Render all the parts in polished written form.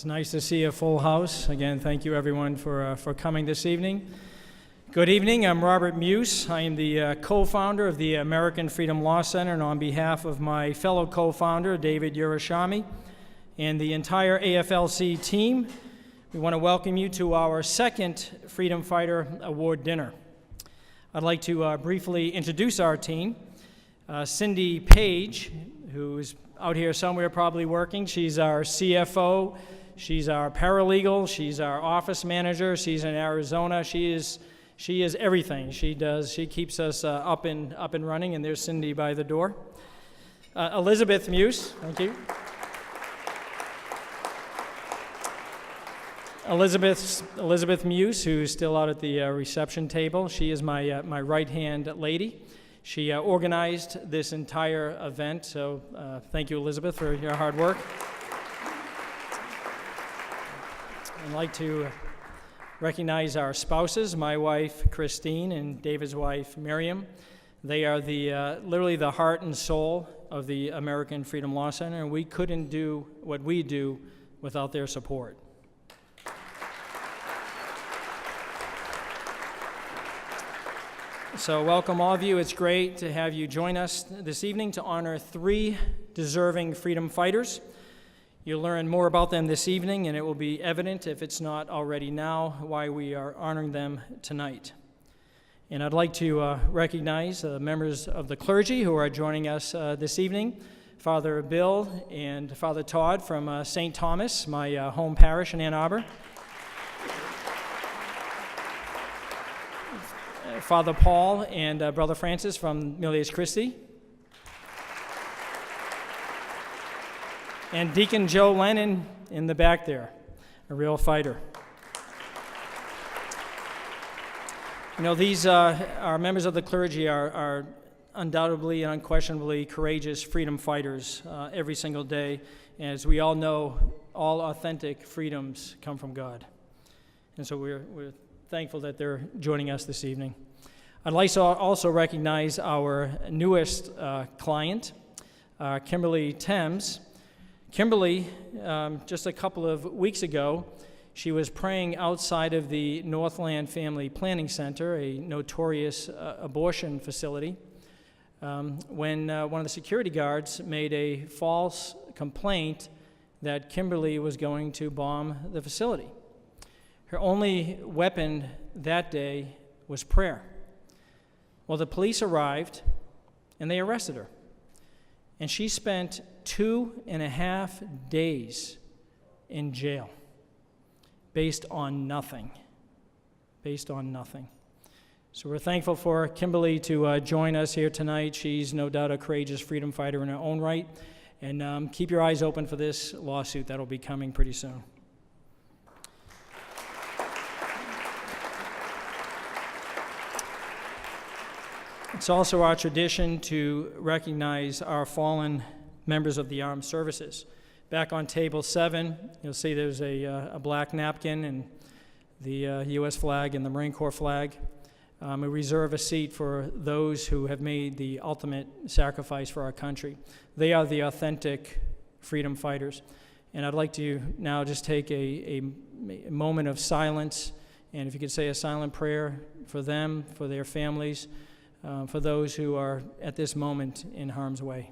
It's nice to see a full house. Again, thank you everyone for coming this evening. Good evening, I'm Robert Muse. I am the co-founder of the American Freedom Law Center, and on behalf of my fellow co-founder, David Urashami, and the entire AFLC team, we want to welcome you to our second Freedom Fighter Award dinner. I'd like to briefly introduce our team. Cindy Page, who's out here somewhere probably working. She's our CFO. She's our paralegal. She's our office manager. She's in Arizona. She is everything. She keeps us up and running, and there's Cindy by the door. Elizabeth Muse, thank you. Elizabeth Muse, who's still out at the reception table. She is my right-hand lady. She organized this entire event, so thank you, Elizabeth, for your hard work. I'd like to recognize our spouses, my wife, Christine, and David's wife, Miriam. They are literally the heart and soul of the American Freedom Law Center, and we couldn't do what we do without their support. So welcome all of you. It's great to have you join us this evening to honor 3 deserving freedom fighters. You'll learn more about them this evening, and it will be evident, if it's not already now, why we are honoring them tonight. And I'd like to recognize members of the clergy who are joining us this evening, Father Bill and Father Todd from St. Thomas, my home parish in Ann Arbor. Father Paul and Brother Francis from Milius Christi. And Deacon Joe Lennon in the back there, a real fighter. You know, these our members of the clergy are undoubtedly and unquestionably courageous freedom fighters every single day. As we all know, all authentic freedoms come from God. And so we're thankful that they're joining us this evening. I'd like to also recognize our newest client, Kimberly Thames. Kimberly, just a couple of weeks ago, she was praying outside of the Northland Family Planning Center, a notorious abortion facility, when one of the security guards made a false complaint that Kimberly was going to bomb the facility. Her only weapon that day was prayer. Well, the police arrived, and they arrested her. And she spent 2.5 days in jail based on nothing. So we're thankful for Kimberly to join us here tonight. She's no doubt a courageous freedom fighter in her own right. And keep your eyes open for this lawsuit that'll be coming pretty soon. It's also our tradition to recognize our fallen members of the armed services. Back on table 7, you'll see there's a black napkin and the U.S. flag and the Marine Corps flag. We reserve a seat for those who have made the ultimate sacrifice for our country. They are the authentic freedom fighters. And I'd like to now just take a moment of silence, and if you could say a silent prayer for them, for their families, for those who are at this moment in harm's way.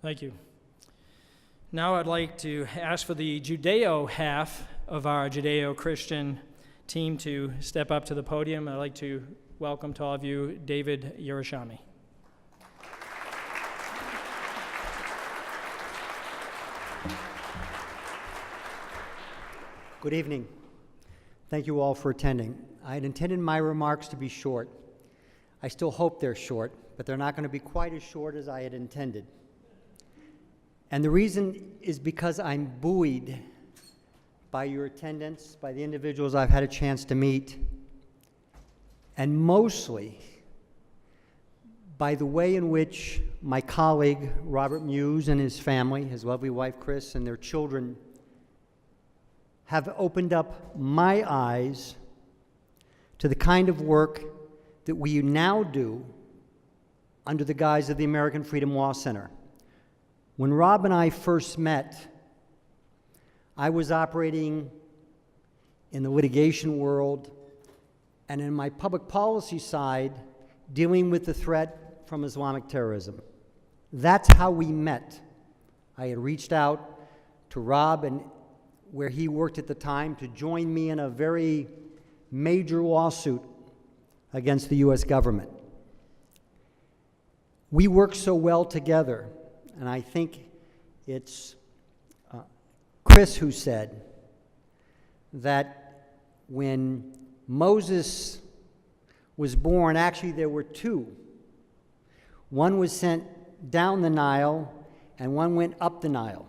Thank you. Now I'd like to ask for the Judeo half of our Judeo-Christian team to step up to the podium. I'd like to welcome to all of you David Urashami. Good evening. Thank you all for attending. I had intended my remarks to be short. I still hope they're short, but they're not going to be quite as short as I had intended. And the reason is because I'm buoyed by your attendance, by the individuals I've had a chance to meet, and mostly by the way in which my colleague, Robert Muse, and his family, his lovely wife, Chris, and their children, have opened up my eyes to the kind of work that we now do under the guise of the American Freedom Law Center. When Rob and I first met, I was operating in the litigation world and in my public policy side, dealing with the threat from Islamic terrorism. That's how we met. I had reached out to Rob, and where he worked at the time, to join me in a very major lawsuit against the U.S. government. We work so well together, and I think it's Chris who said that when Moses was born, actually there were two. One was sent down the Nile, and one went up the Nile.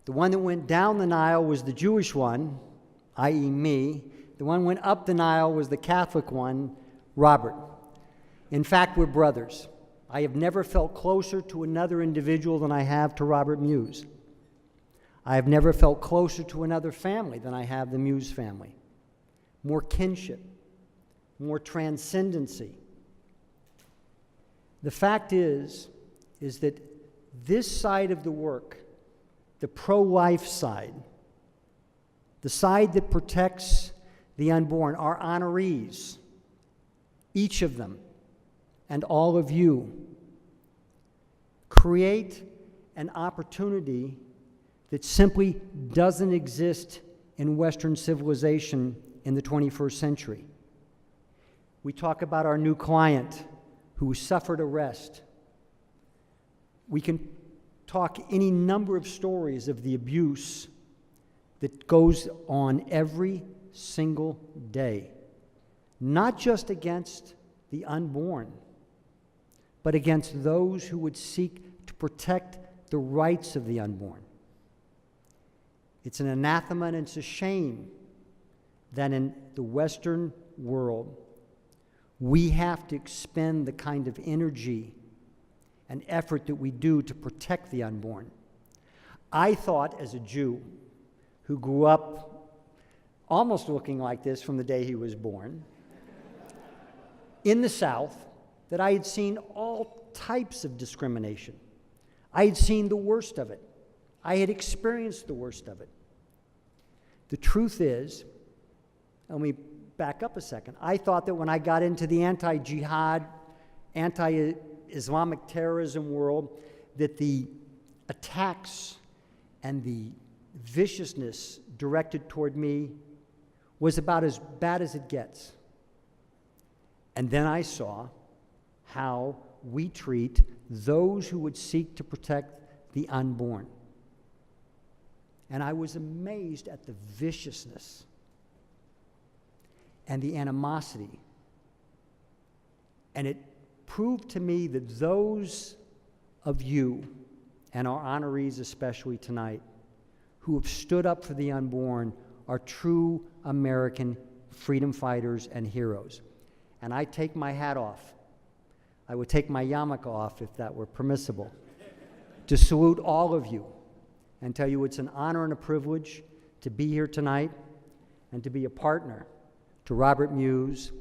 The one that went down the Nile was the Jewish one, i.e. me. The one went up the Nile was the Catholic one, Robert. In fact, we're brothers. I have never felt closer to another individual than I have to Robert Muse. I have never felt closer to another family than I have the Muse family. More kinship, more transcendency. The fact is that this side of the work, the pro-life side, the side that protects the unborn, our honorees, each of them, and all of you, create an opportunity that simply doesn't exist in Western civilization in the 21st century. We talk about our new client who suffered arrest. We can talk any number of stories of the abuse that goes on every single day, not just against the unborn, but against those who would seek to protect the rights of the unborn. It's an anathema and it's a shame that in the Western world, we have to expend the kind of energy and effort that we do to protect the unborn. I thought, as a Jew who grew up almost looking like this from the day he was born, in the South, that I had seen all types of discrimination. I had seen the worst of it. I had experienced the worst of it. The truth is, let me back up a second. I thought that when I got into the anti-jihad, anti-Islamic terrorism world, that the attacks and the viciousness directed toward me was about as bad as it gets. And then I saw how we treat those who would seek to protect the unborn. And I was amazed at the viciousness and the animosity. And it proved to me that those of you, and our honorees especially tonight, who have stood up for the unborn are true American freedom fighters and heroes. And I take my hat off. I would take my yarmulke off if that were permissible, to salute all of you and tell you it's an honor and a privilege to be here tonight and to be a partner to Robert Muse,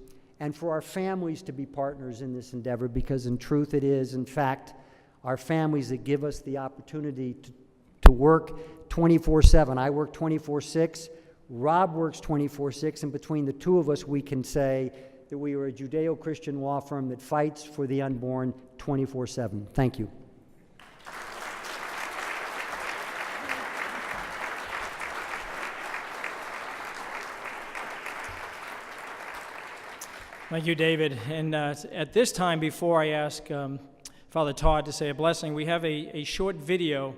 and for our families to be partners in this endeavor, because in truth it is, in fact, our families that give us the opportunity to work 24/7. I work 24/6, Rob works 24/6, and between the two of us we can say that we are a Judeo-Christian law firm that fights for the unborn 24/7. Thank you. Thank you, David. And at this time, before I ask Father Todd to say a blessing, we have a short video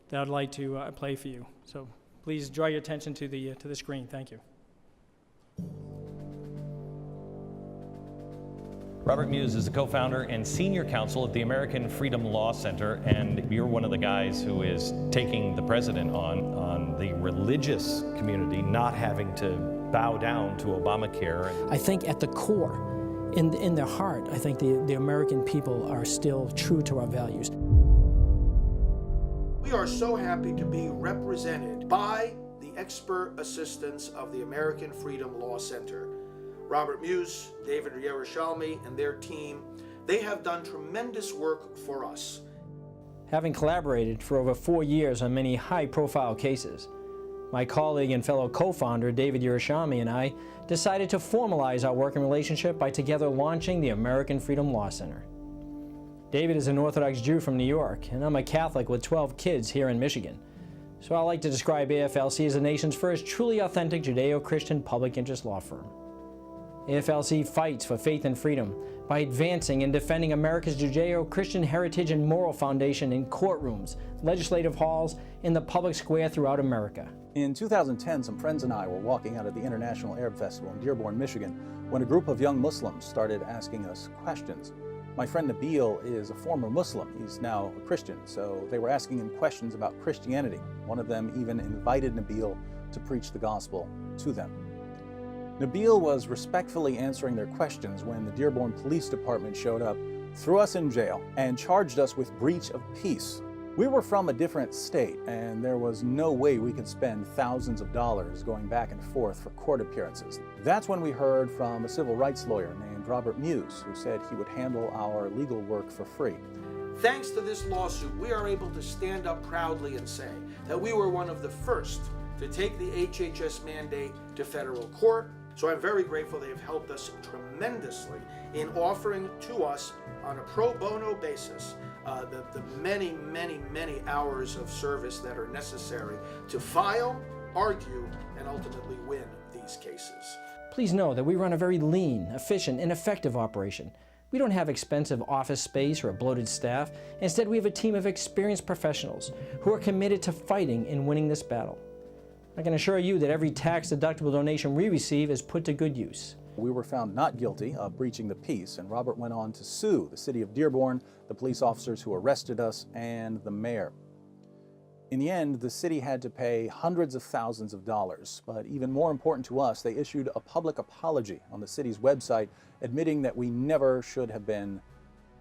that I'd like to play for you. So please draw your attention to the screen. Thank you. Robert Muse is the co-founder and senior counsel at the American Freedom Law Center, and you're one of the guys who is taking the president on the religious community not having to bow down to Obamacare. I think at the core, in their heart, I think the American people are still true to our values. We are so happy to be represented by the expert assistance of the American Freedom Law Center. Robert Muse, David Yerushalmi, and their team, they have done tremendous work for us. Having collaborated for over 4 years on many high-profile cases, my colleague and fellow co-founder David Yerushalmi and I decided to formalize our working relationship by together launching the American Freedom Law Center. David is an Orthodox Jew from New York, and I'm a Catholic with 12 kids here in Michigan. So I like to describe AFLC as the nation's first truly authentic Judeo-Christian public interest law firm. AFLC fights for faith and freedom by advancing and defending America's Judeo-Christian heritage and moral foundation in courtrooms, legislative halls, and the public square throughout America. In 2010, some friends and I were walking out of the International Arab Festival in Dearborn, Michigan, when a group of young Muslims started asking us questions. My friend Nabil is a former Muslim. He's now a Christian, so they were asking him questions about Christianity. One of them even invited Nabil to preach the gospel to them. Nabil was respectfully answering their questions when the Dearborn Police Department showed up, threw us in jail, and charged us with breach of peace. We were from a different state, and there was no way we could spend thousands of dollars going back and forth for court appearances. That's when we heard from a civil rights lawyer named Robert Muse, who said he would handle our legal work for free. Thanks to this lawsuit, we are able to stand up proudly and say that we were one of the first to take the HHS mandate to federal court. So I'm very grateful they have helped us tremendously in offering to us on a pro bono basis the many, many, many hours of service that are necessary to file, argue, and ultimately win these cases. Please know that we run a very lean, efficient, and effective operation. We don't have expensive office space or a bloated staff. Instead, we have a team of experienced professionals who are committed to fighting and winning this battle. I can assure you that every tax-deductible donation we receive is put to good use. We were found not guilty of breaching the peace, and Robert went on to sue the city of Dearborn, the police officers who arrested us, and the mayor. In the end, the city had to pay hundreds of thousands of dollars, but even more important to us, they issued a public apology on the city's website, admitting that we never should have been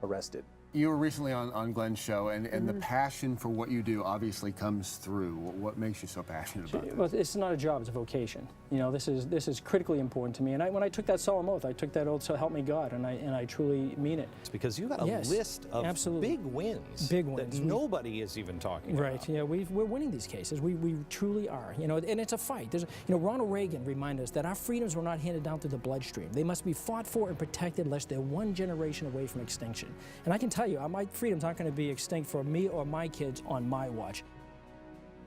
arrested. You were recently on Glenn's show, and the passion for what you do obviously comes through. What makes you so passionate about this? Well, it's not a job, it's a vocation. You know, this is critically important to me. And when I took that solemn oath, I took that oath, so help me God, and I truly mean it. It's because you got a list of absolutely. big wins. Big wins. That nobody is even talking about. Right, yeah, we're winning these cases. We truly are. You know, and it's a fight. Ronald Reagan reminded us that our freedoms were not handed down through the bloodstream. They must be fought for and protected lest they're one generation away from extinction. And I can tell you, my freedoms aren't going to be extinct for me or my kids on my watch.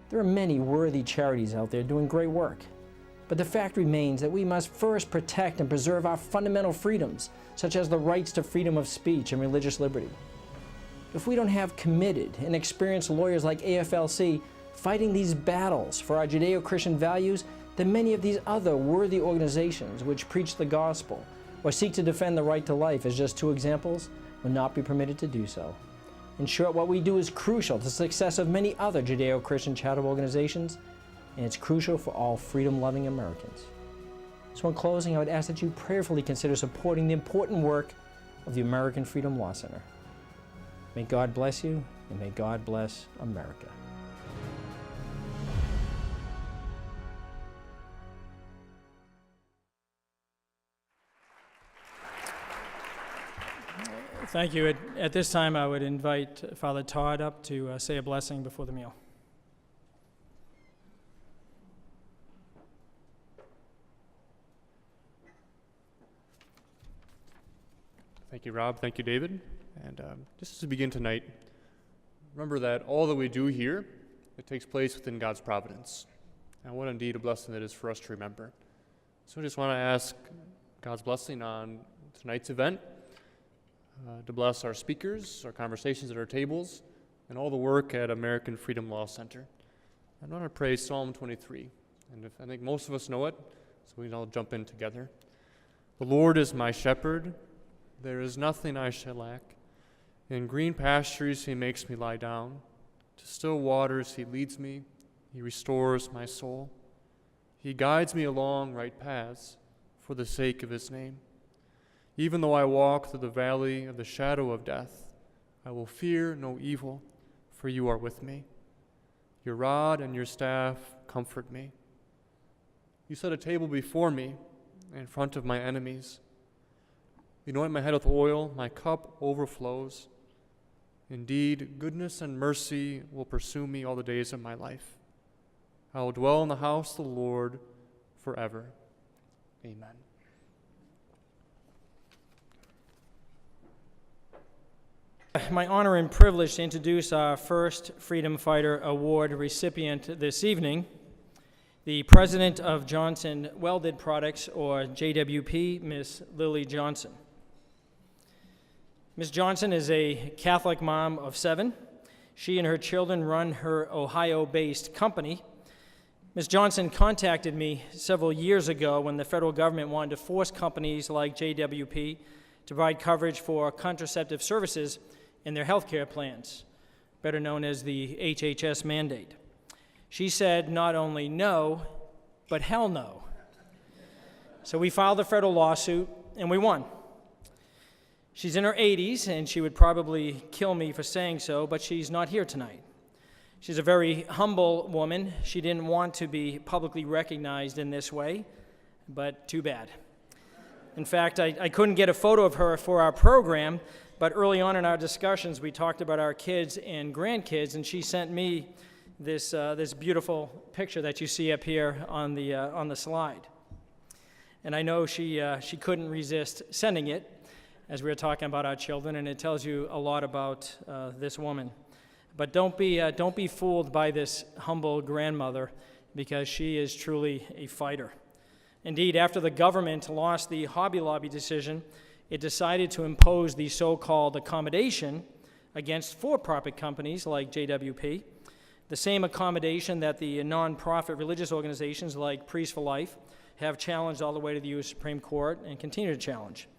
There are many worthy charities out there doing great work. But the fact remains that we must first protect and preserve our fundamental freedoms, such as the rights to freedom of speech and religious liberty. If we don't have committed and experienced lawyers like AFLC fighting these battles for our Judeo-Christian values, then many of these other worthy organizations which preach the gospel or seek to defend the right to life, as just two examples, will not be permitted to do so. In short, what we do is crucial to the success of many other Judeo-Christian charitable organizations, and it's crucial for all freedom-loving Americans. So in closing, I would ask that you prayerfully consider supporting the important work of the American Freedom Law Center. May God bless you, and may God bless America. Thank you. At this time, I would invite Father Todd up to say a blessing before the meal. Thank you, Rob. Thank you, David. And just to begin tonight, remember that all that we do here, it takes place within God's providence. And what indeed a blessing that is for us to remember. So I just want to ask God's blessing on tonight's event, to bless our speakers, our conversations at our tables, and all the work at American Freedom Law Center. I want to pray Psalm 23, and I think most of us know it, so we can all jump in together. The Lord is my shepherd, there is nothing I shall lack. In green pastures he makes me lie down, to still waters he leads me, He restores my soul. He guides me along right paths for the sake of his name. Even though I walk through the valley of the shadow of death, I will fear no evil, for you are with me. Your rod and your staff comfort me. You set a table before me in front of my enemies. You anoint my head with oil, my cup overflows. Indeed, goodness and mercy will pursue me all the days of my life. I will dwell in the house of the Lord forever. Amen. My honor and privilege to introduce our first Freedom Fighter Award recipient this evening, the president of Johnson Welded Products, or JWP, Miss Lily Johnson. Ms. Johnson is a Catholic mom of 7. She and her children run her Ohio-based company. Ms. Johnson contacted me several years ago when the federal government wanted to force companies like JWP to provide coverage for contraceptive services in their health care plans, better known as the HHS mandate. She said not only no, but hell no. So we filed a federal lawsuit, and we won. She's in her 80s, and she would probably kill me for saying so, but she's not here tonight. She's a very humble woman. She didn't want to be publicly recognized in this way, but too bad. In fact, I couldn't get a photo of her for our program, but early on in our discussions, we talked about our kids and grandkids, and she sent me this beautiful picture that you see up here on the slide. And I know she couldn't resist sending it as we were talking about our children, and it tells you a lot about this woman. But don't be fooled by this humble grandmother, because she is truly a fighter. Indeed, after the government lost the Hobby Lobby decision, it decided to impose the so-called accommodation against for-profit companies like JWP, the same accommodation that the nonprofit religious organizations like Priests for Life have challenged all the way to the U.S. Supreme Court and continue to challenge.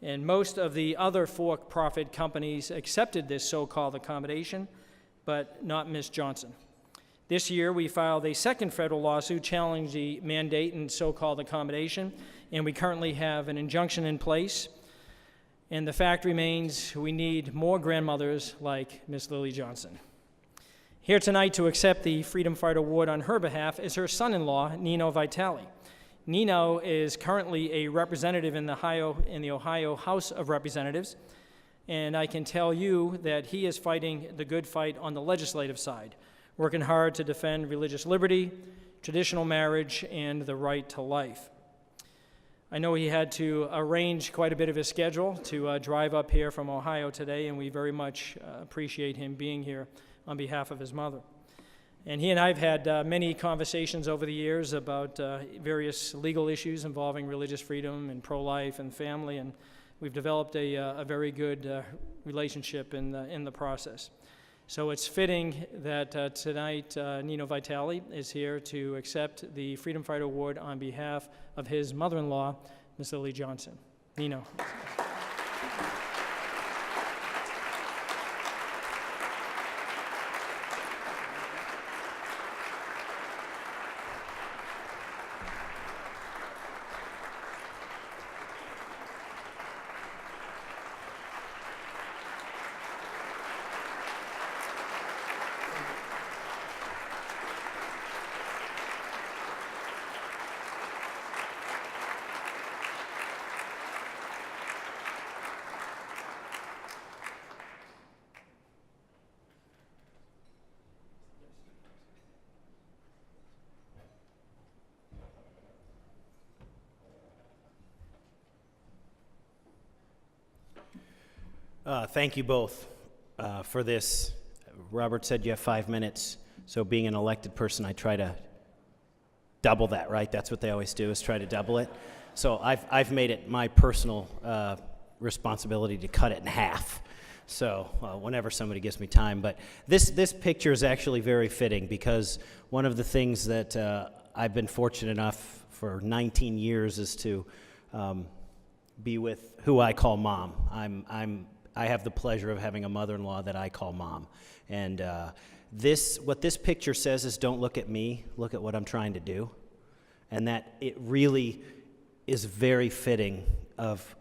And most of the other for-profit companies accepted this so-called accommodation, but not Ms. Johnson. This year, we filed a second federal lawsuit challenging the mandate and so-called accommodation, and we currently have an injunction in place. And the fact remains, we need more grandmothers like Ms. Lily Johnson. Here tonight to accept the Freedom Fighter Award on her behalf is her son-in-law, Nino Vitale. Nino is currently a representative in the Ohio House of Representatives, and I can tell you that he is fighting the good fight on the legislative side, working hard to defend religious liberty, traditional marriage, and the right to life. I know he had to arrange quite a bit of his schedule to drive up here from Ohio today, and we very much appreciate him being here on behalf of his mother. And he and I have had many conversations over the years about various legal issues involving religious freedom and pro-life and family, and we've developed a very good relationship in the process. So it's fitting that tonight Nino Vitale is here to accept the Freedom Fighter Award on behalf of his mother-in-law, Miss Lily Johnson. Nino. Thank you both for this. Robert said you have 5 minutes, so being an elected person, I try to double that, right? That's what they always do, is try to double it. So I've made it my personal responsibility to cut it in half. So whenever somebody gives me time. But this picture is actually very fitting, because one of the things that I've been fortunate enough for 19 years is to be with who I call mom. I have the pleasure of having a mother-in-law that I call mom. And What this picture says is, don't look at me, look at what I'm trying to do. And that it really is very fitting of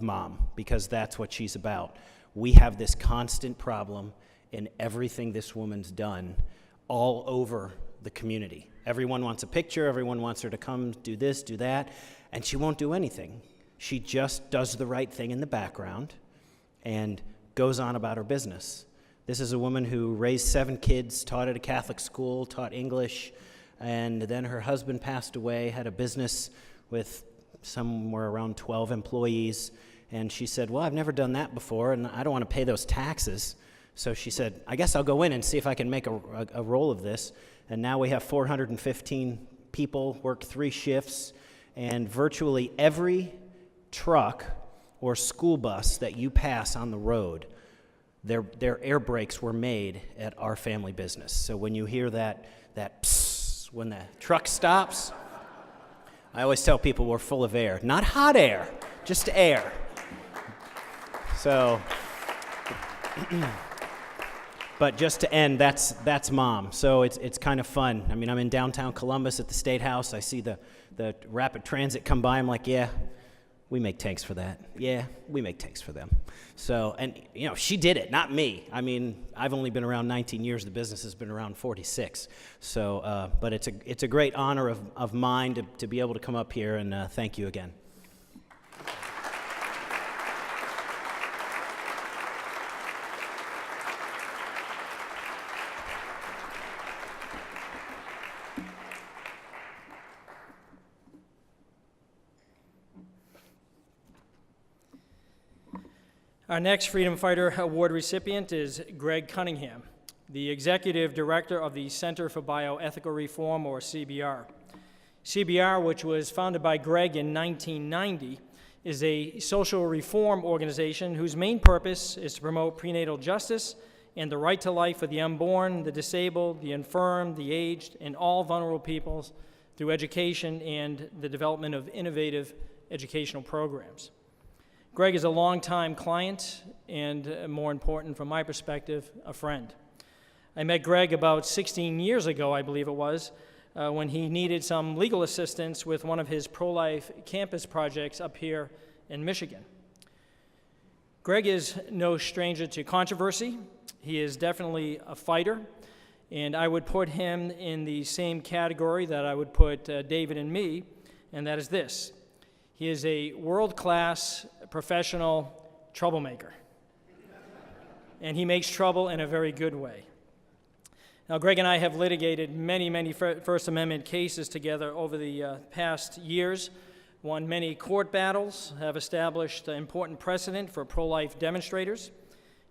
Mom, because that's what she's about. We have this constant problem in everything this woman's done all over the community. Everyone wants a picture, everyone wants her to come do this, do that, and she won't do anything. She just does the right thing in the background and goes on about her business. This is a woman who raised 7 kids, taught at a Catholic school, taught English, and then her husband passed away, had a business with somewhere around 12 employees, and she said, well, I've never done that before, and I don't want to pay those taxes. So she said, I guess I'll go in and see if I can make a roll of this. And now we have 415 people, work 3 shifts, and virtually every truck or school bus that you pass on the road, their air brakes were made at our family business. So when you hear that psst, when the truck stops, I always tell people we're full of air. Not hot air, just air. So, but just to end, that's Mom. So it's kind of fun. I mean, I'm in downtown Columbus at the State House. I see the rapid transit come by. I'm like, yeah, we make tanks for that. Yeah, we make tanks for them. So, and you know, she did it, not me. I mean, I've only been around 19 years. The business has been around 46. So, but it's a great honor of mine to be able to come up here, and thank you again. Our next Freedom Fighter Award recipient is Greg Cunningham, the Executive Director of the Center for Bioethical Reform, or CBR. CBR, which was founded by Greg in 1990, is a social reform organization whose main purpose is to promote prenatal justice and the right to life for the unborn, the disabled, the infirm, the aged, and all vulnerable peoples through education and the development of innovative educational programs. Greg is a longtime client and, more important from my perspective, a friend. I met Greg about 16 years ago, I believe it was, when he needed some legal assistance with one of his pro-life campus projects up here in Michigan. Greg is no stranger to controversy. He is definitely a fighter, and I would put him in the same category that I would put David and me, and that is this. He is a world-class professional troublemaker, and he makes trouble in a very good way. Now, Greg and I have litigated many First Amendment cases together over the past years, won many court battles, have established important precedent for pro-life demonstrators.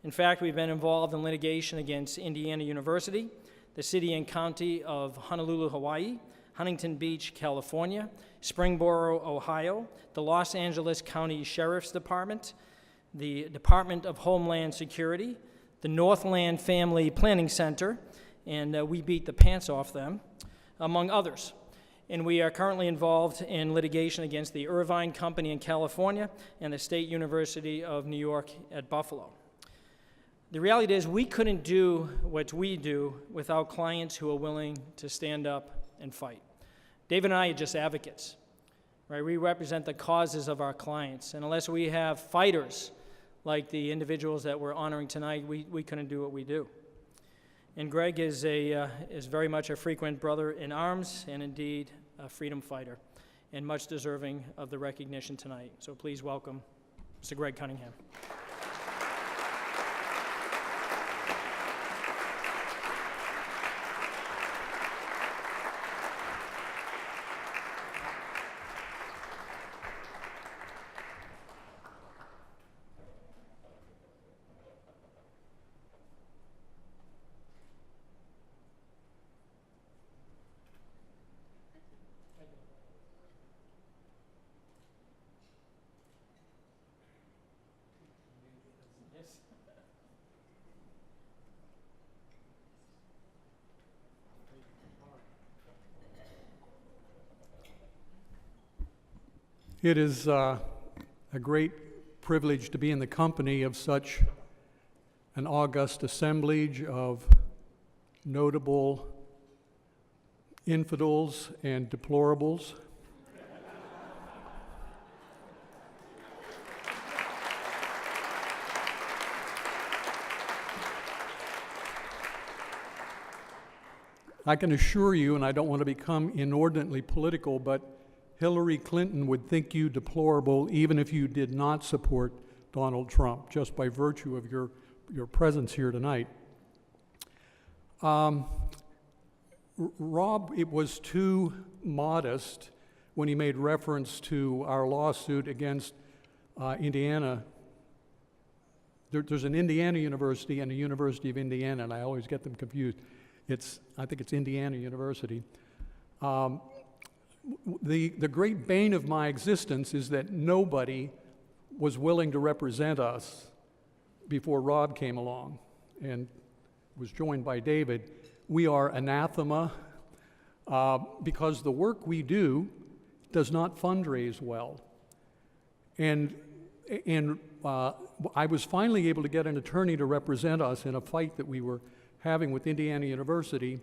In fact, we've been involved in litigation against Indiana University, the city and county of Honolulu, Hawaii, Huntington Beach, California, Springboro, Ohio, the Los Angeles County Sheriff's Department, the Department of Homeland Security, the Northland Family Planning Center, and we beat the pants off them, among others. And we are currently involved in litigation against the Irvine Company in California and the State University of New York at Buffalo. The reality is we couldn't do what we do without clients who are willing to stand up and fight. David and I are just advocates, right? We represent the causes of our clients, and unless we have fighters like the individuals that we're honoring tonight, we couldn't do what we do. And Greg is very much a frequent brother in arms, and indeed a freedom fighter, and much deserving of the recognition tonight. So please welcome Mr. Greg Cunningham. It is a great privilege to be in the company of such an august assemblage of notable infidels and deplorables. I can assure you, and I don't want to become inordinately political, but Hillary Clinton would think you deplorable even if you did not support Donald Trump, just by virtue of your presence here tonight. Rob, it was too modest when he made reference to our lawsuit against Indiana. There's an Indiana University and a University of Indiana, and I always get them confused. I think it's Indiana University. The great bane of my existence is that nobody was willing to represent us before Rob came along and was joined by David. We are anathema because the work we do does not fundraise well. And I was finally able to get an attorney to represent us in a fight that we were having with Indiana University,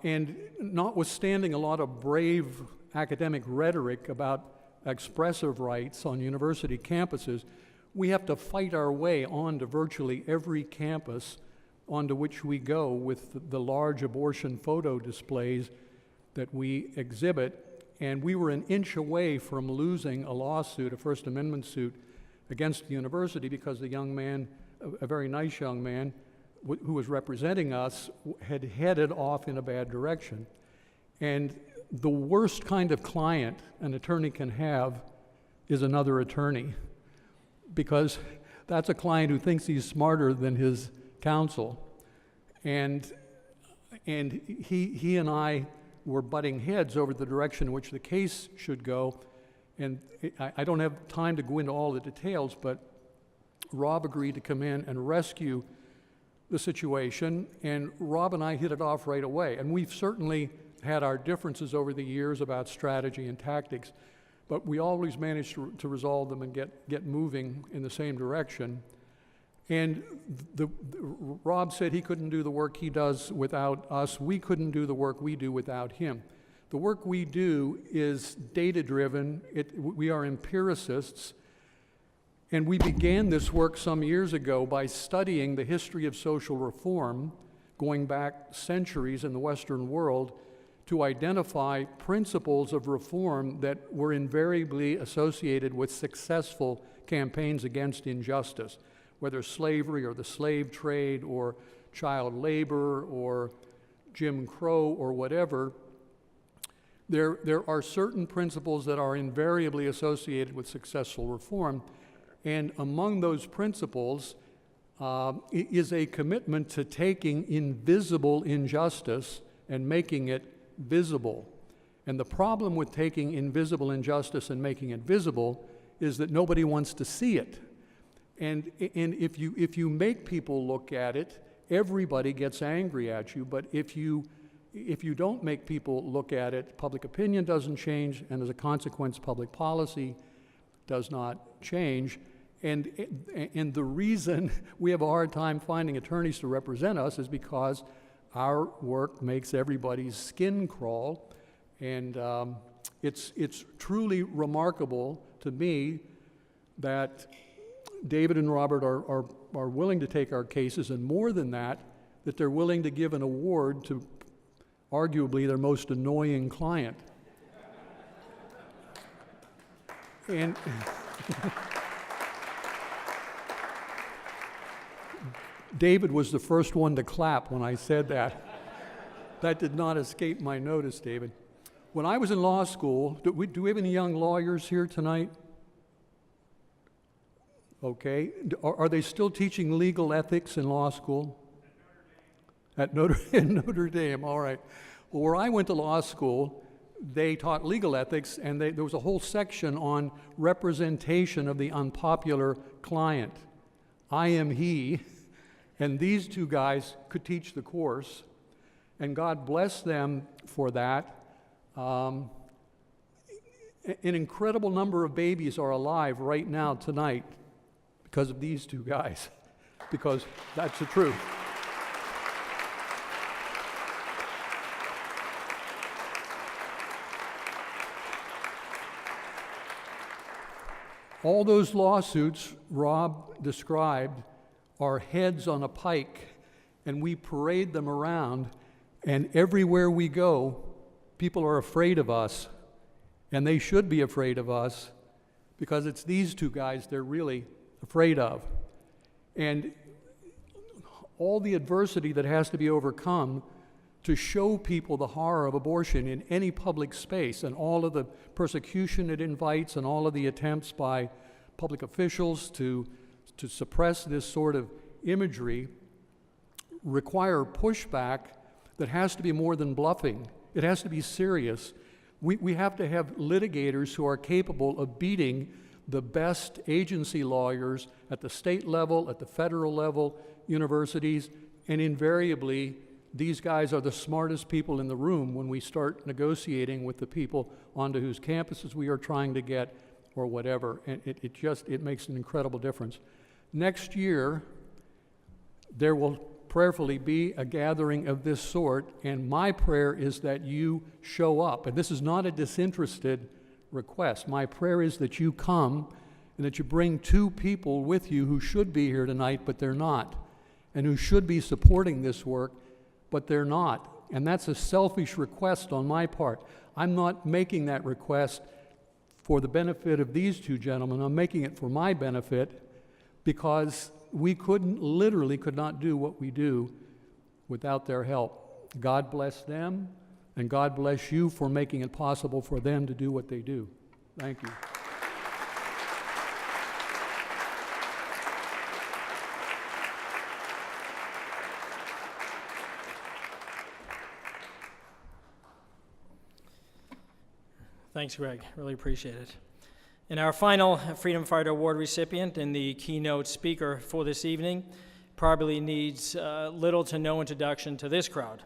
and notwithstanding a lot of brave academic rhetoric about expressive rights on university campuses, we have to fight our way onto virtually every campus onto which we go with the large abortion photo displays that we exhibit. And we were an inch away from losing a lawsuit, a First Amendment suit, against the university because the young man, a very nice young man, who was representing us, had headed off in a bad direction. And the worst kind of client an attorney can have is another attorney, because that's a client who thinks he's smarter than his counsel. And he and I were butting heads over the direction in which the case should go. And I don't have time to go into all the details, but Rob agreed to come in and rescue the situation, and Rob and I hit it off right away. And we've certainly had our differences over the years about strategy and tactics, but we always managed to resolve them and get moving in the same direction. And Rob said he couldn't do the work he does without us. We couldn't do the work we do without him. The work we do is data-driven. We are empiricists. And we began this work some years ago by studying the history of social reform, going back centuries in the Western world, to identify principles of reform that were invariably associated with successful campaigns against injustice, whether slavery or the slave trade or child labor or Jim Crow or whatever. There are certain principles that are invariably associated with successful reform. And among those principles is a commitment to taking invisible injustice and making it visible. And the problem with taking invisible injustice and making it visible is that nobody wants to see it. And if you make people look at it, everybody gets angry at you. But if you don't make people look at it, public opinion doesn't change, and as a consequence, public policy does not change. And the reason we have a hard time finding attorneys to represent us is because our work makes everybody's skin crawl. And it's truly remarkable to me that David and Robert are willing to take our cases, and more than that, that they're willing to give an award to arguably their most annoying client. And David was the first one to clap when I said that. That did not escape my notice, David. When I was in law school, do we have any young lawyers here tonight? Okay. Are they still teaching legal ethics in law school? At Notre Dame, all right. Well, where I went to law school, they taught legal ethics, and there was a whole section on representation of the unpopular client. I am he. And these two guys could teach the course, and God bless them for that. An incredible number of babies are alive right now tonight because of these two guys, because that's the truth. All those lawsuits Rob described are heads on a pike, and we parade them around, and everywhere we go, people are afraid of us, and they should be afraid of us, because it's these two guys they're really afraid of. And all the adversity that has to be overcome to show people the horror of abortion in any public space, and all of the persecution it invites, and all of the attempts by public officials to suppress this sort of imagery, require pushback that has to be more than bluffing. It has to be serious. We have to have litigators who are capable of beating the best agency lawyers at the state level, at the federal level, universities, and invariably, these guys are the smartest people in the room when we start negotiating with the people onto whose campuses we are trying to get or whatever. And it makes an incredible difference. Next year, there will prayerfully be a gathering of this sort, and my prayer is that you show up. And this is not a disinterested request. My prayer is that you come and that you bring two people with you who should be here tonight, but they're not, and who should be supporting this work, but they're not. And that's a selfish request on my part. I'm not making that request for the benefit of these two gentlemen. I'm making it for my benefit, because we literally could not do what we do without their help. God bless them, and God bless you for making it possible for them to do what they do. Thank you. Thanks, Greg. Really appreciate it. And our final Freedom Fighter Award recipient and the keynote speaker for this evening probably needs little to no introduction to this crowd.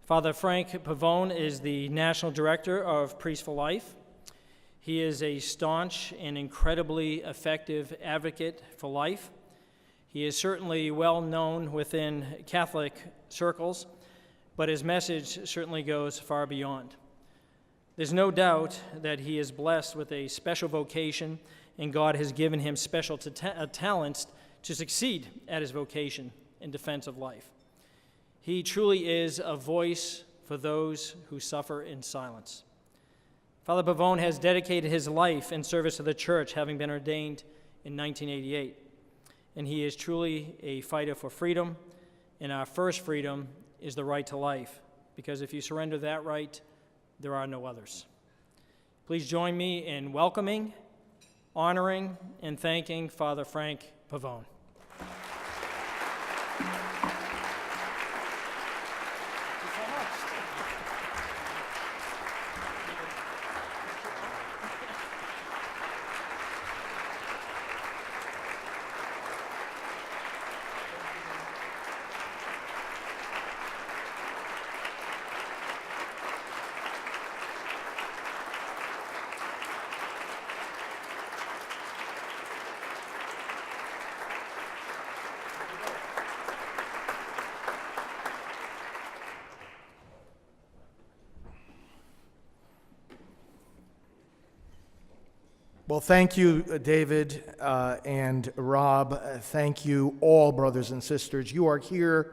Father Frank Pavone is the National Director of Priests for Life. He is a staunch and incredibly effective advocate for life. He is certainly well known within Catholic circles, but his message certainly goes far beyond. There's no doubt that he is blessed with a special vocation, and God has given him special talents to succeed at his vocation in defense of life. He truly is a voice for those who suffer in silence. Father Pavone has dedicated his life in service to the church, having been ordained in 1988. And he is truly a fighter for freedom, and our first freedom is the right to life, because if you surrender that right, there are no others. Please join me in welcoming, honoring, and thanking Father Frank Pavone. Well, thank you, David and Rob. Thank you all, brothers and sisters. You are here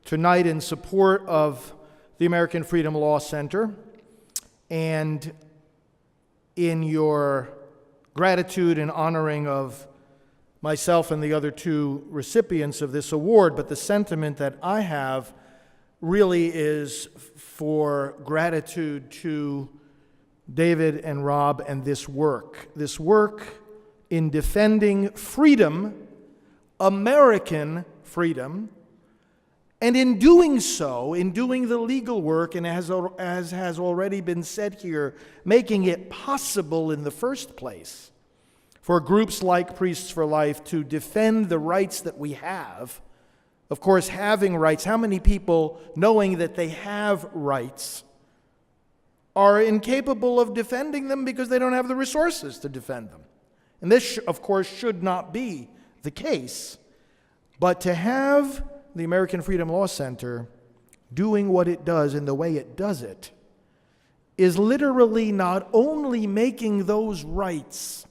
tonight in support of the American Freedom Law Center, and in your gratitude and honoring of myself and the other two recipients of this award. But the sentiment that I have really is for gratitude to David and Rob and this work in defending freedom, American freedom, and in doing so, in doing the legal work, and as has already been said here, making it possible in the first place for groups like Priests for Life to defend the rights that we have. Of course, having rights, how many people, knowing that they have rights, are incapable of defending them because they don't have the resources to defend them? And this, of course, should not be the case. But to have the American Freedom Law Center doing what it does in the way it does it is literally not only making those rights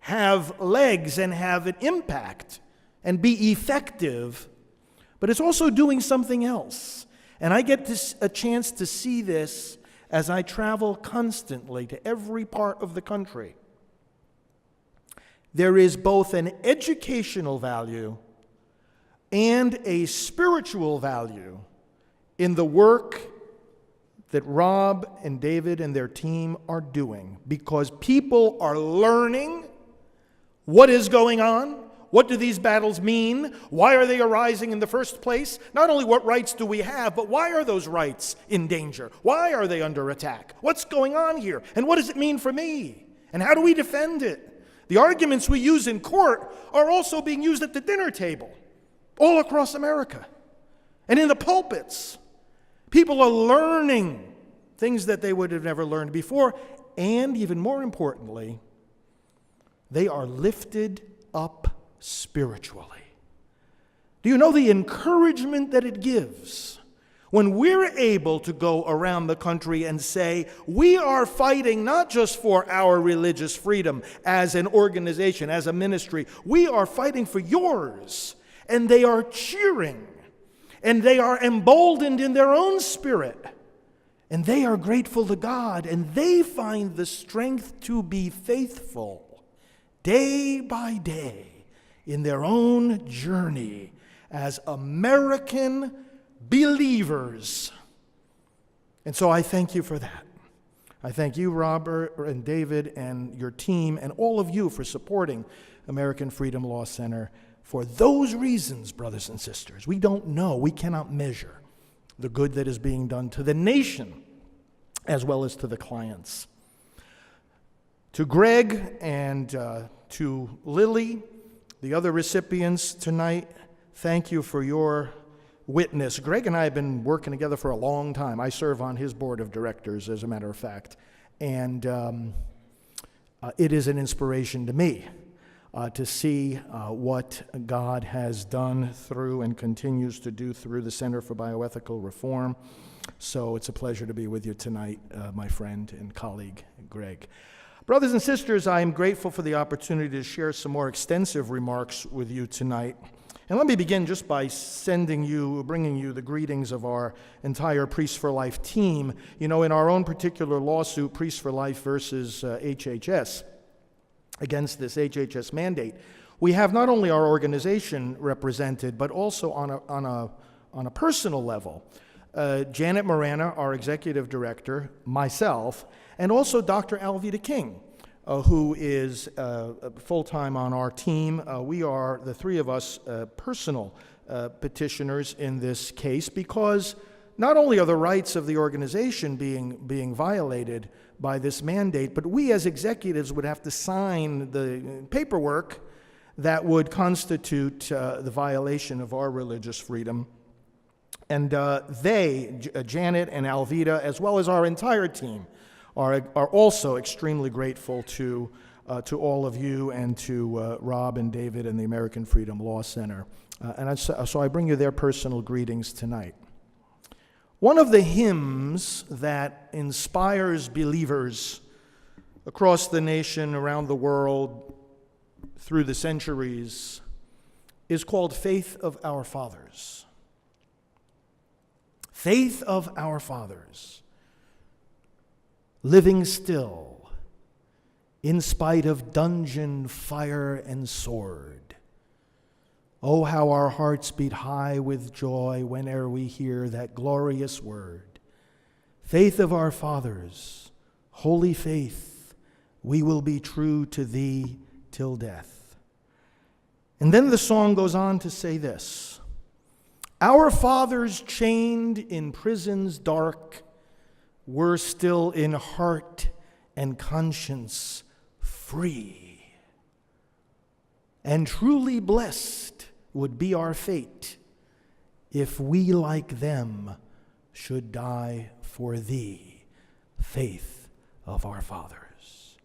have legs and have an impact and be effective, but it's also doing something else. And I get a chance to see this as I travel constantly to every part of the country. There is both an educational value and a spiritual value in the work that Rob and David and their team are doing, because people are learning what is going on. What do these battles mean? Why are they arising in the first place? Not only what rights do we have, but why are those rights in danger? Why are they under attack? What's going on here? And what does it mean for me? And how do we defend it? The arguments we use in court are also being used at the dinner table all across America and in the pulpits. People are learning things that they would have never learned before, and even more importantly, they are lifted up spiritually. Do you know the encouragement that it gives when we're able to go around the country and say, we are fighting not just for our religious freedom as an organization, as a ministry, we are fighting for yours. And they are cheering, and they are emboldened in their own spirit, and they are grateful to God, and they find the strength to be faithful day by day in their own journey as American believers. And so I thank you for that. I thank you, Robert and David and your team and all of you for supporting American Freedom Law Center for those reasons, brothers and sisters. We don't know, we cannot measure the good that is being done to the nation as well as to the clients. To Greg and to Lily, the other recipients tonight, thank you for your witness. Greg and I have been working together for a long time. I serve on his board of directors, as a matter of fact. And it is an inspiration to me to see what God has done through and continues to do through the Center for Bioethical Reform. So it's a pleasure to be with you tonight, my friend and colleague, Greg. Brothers and sisters, I am grateful for the opportunity to share some more extensive remarks with you tonight. And let me begin just by bringing you the greetings of our entire Priests for Life team. You know, in our own particular lawsuit, Priests for Life versus HHS, against this HHS mandate, we have not only our organization represented, but also on a personal level. Janet Morana, our executive director, myself, and also Dr. Alveda King, who is full-time on our team. We are, the three of us, personal petitioners in this case, because not only are the rights of the organization being violated by this mandate, but we as executives would have to sign the paperwork that would constitute the violation of our religious freedom. And Janet and Alveda, as well as our entire team, are also extremely grateful to all of you and to Rob and David and the American Freedom Law Center. So I bring you their personal greetings tonight. One of the hymns that inspires believers across the nation, around the world, through the centuries, is called Faith of Our Fathers. Faith of Our Fathers. Living still, in spite of dungeon, fire, and sword. Oh, how our hearts beat high with joy whene'er we hear that glorious word. Faith of our fathers, holy faith, we will be true to thee till death. And then the song goes on to say this: our fathers chained in prisons dark were still in heart and conscience free. And truly blessed would be our fate if we like them should die for thee, faith of our fathers.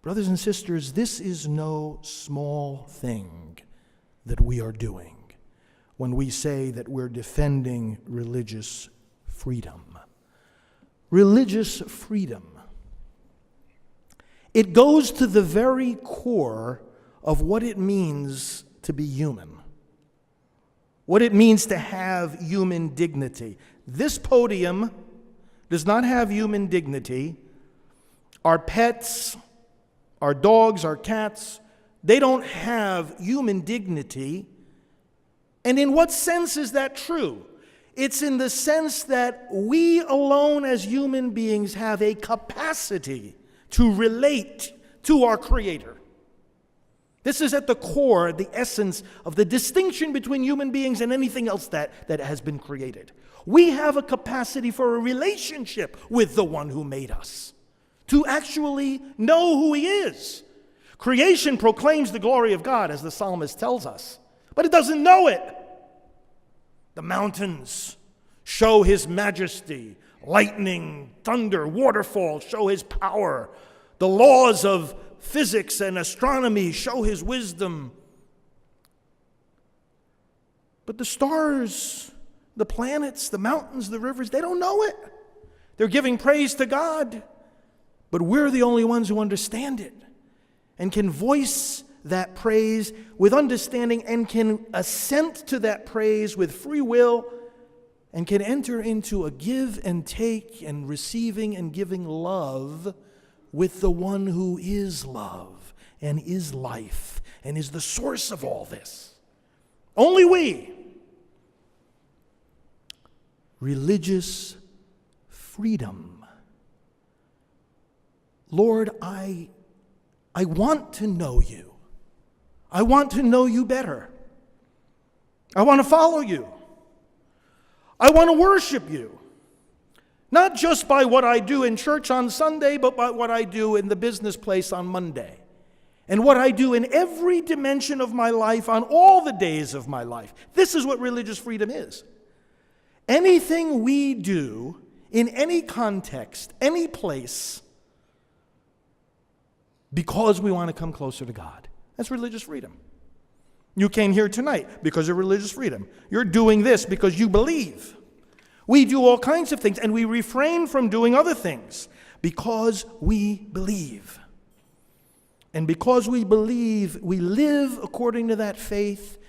Brothers and sisters, this is no small thing that we are doing when we say that we're defending religious freedom. Religious freedom. It goes to the very core of what it means to be human, what it means to have human dignity. This podium does not have human dignity. Our pets, our dogs, our cats, they don't have human dignity. And in what sense is that true? It's in the sense that we alone as human beings have a capacity to relate to our Creator. This is at the core, the essence of the distinction between human beings and anything else that has been created. We have a capacity for a relationship with the one who made us, to actually know who He is. Creation proclaims the glory of God, as the psalmist tells us, but it doesn't know it. The mountains show His majesty. Lightning, thunder, waterfalls show His power. The laws of physics and astronomy show His wisdom. But the stars, the planets, the mountains, the rivers, they don't know it. They're giving praise to God, but we're the only ones who understand it and can voice that praise with understanding and can assent to that praise with free will and can enter into a give and take and receiving and giving love with the one who is love and is life and is the source of all this. Only we. Religious freedom. Lord, I want to know You. I want to know You better. I want to follow You. I want to worship You. Not just by what I do in church on Sunday, but by what I do in the business place on Monday. And what I do in every dimension of my life on all the days of my life. This is what religious freedom is. Anything we do in any context, any place, because we want to come closer to God. That's religious freedom. You came here tonight because of religious freedom. You're doing this because you believe. We do all kinds of things, and we refrain from doing other things because we believe. And because we believe, we live according to that faith,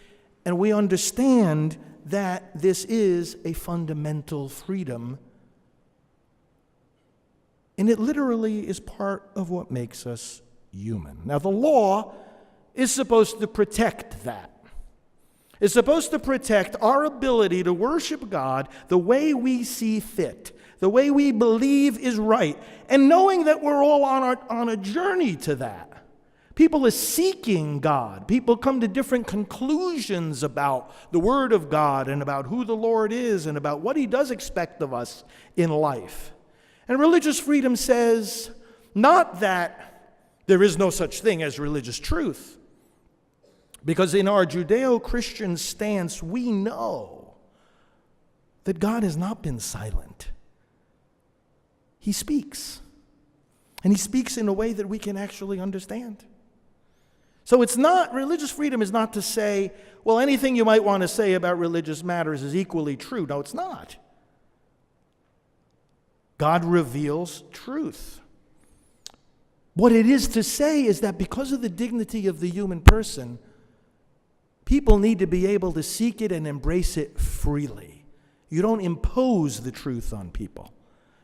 and we understand that this is a fundamental freedom. And it literally is part of what makes us human. Now, the law is supposed to protect that. It's supposed to protect our ability to worship God the way we see fit, the way we believe is right, and knowing that we're all on a journey to that. People are seeking God. People come to different conclusions about the Word of God and about who the Lord is and about what He does expect of us in life. And religious freedom says not that there is no such thing as religious truth, because in our Judeo-Christian stance, we know that God has not been silent. He speaks. And He speaks in a way that we can actually understand. So it's not, religious freedom is not to say, well, anything you might want to say about religious matters is equally true. No, it's not. God reveals truth. What it is to say is that because of the dignity of the human person, people need to be able to seek it and embrace it freely. You don't impose the truth on people.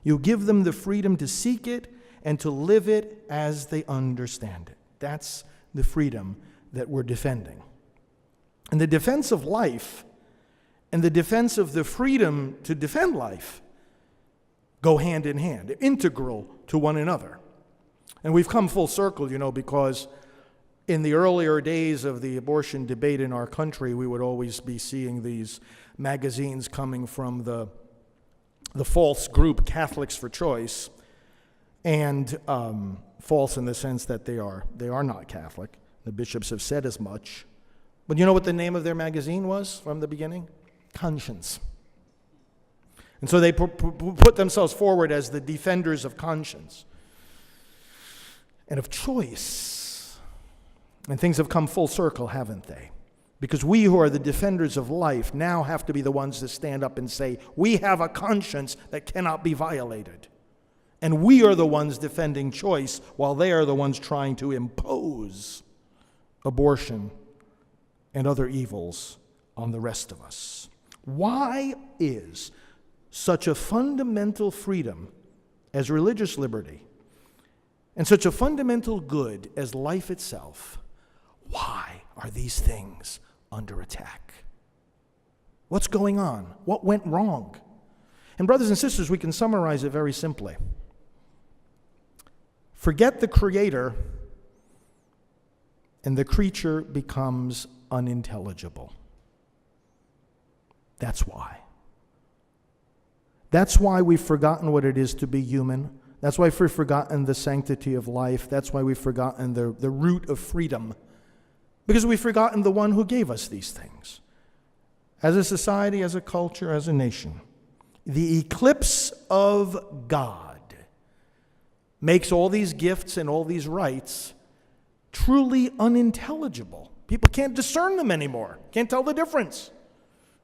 You give them the freedom to seek it and to live it as they understand it. That's the freedom that we're defending. And the defense of life and the defense of the freedom to defend life go hand in hand, integral to one another. And we've come full circle, because in the earlier days of the abortion debate in our country, we would always be seeing these magazines coming from the false group Catholics for Choice, and false in the sense that they are not Catholic. The bishops have said as much. But you know what the name of their magazine was from the beginning? Conscience. And so they put themselves forward as the defenders of conscience and of choice. And things have come full circle, haven't they? Because we who are the defenders of life now have to be the ones that stand up and say, we have a conscience that cannot be violated. And we are the ones defending choice while they are the ones trying to impose abortion and other evils on the rest of us. Why is such a fundamental freedom as religious liberty and such a fundamental good as life itself, why are these things under attack? What's going on? What went wrong? And brothers and sisters, we can summarize it very simply. Forget the Creator, and the creature becomes unintelligible. That's why. That's why we've forgotten what it is to be human. That's why we've forgotten the sanctity of life. That's why we've forgotten the root of freedom. Because we've forgotten the one who gave us these things. As a society, as a culture, as a nation, the eclipse of God makes all these gifts and all these rights truly unintelligible. People can't discern them anymore, can't tell the difference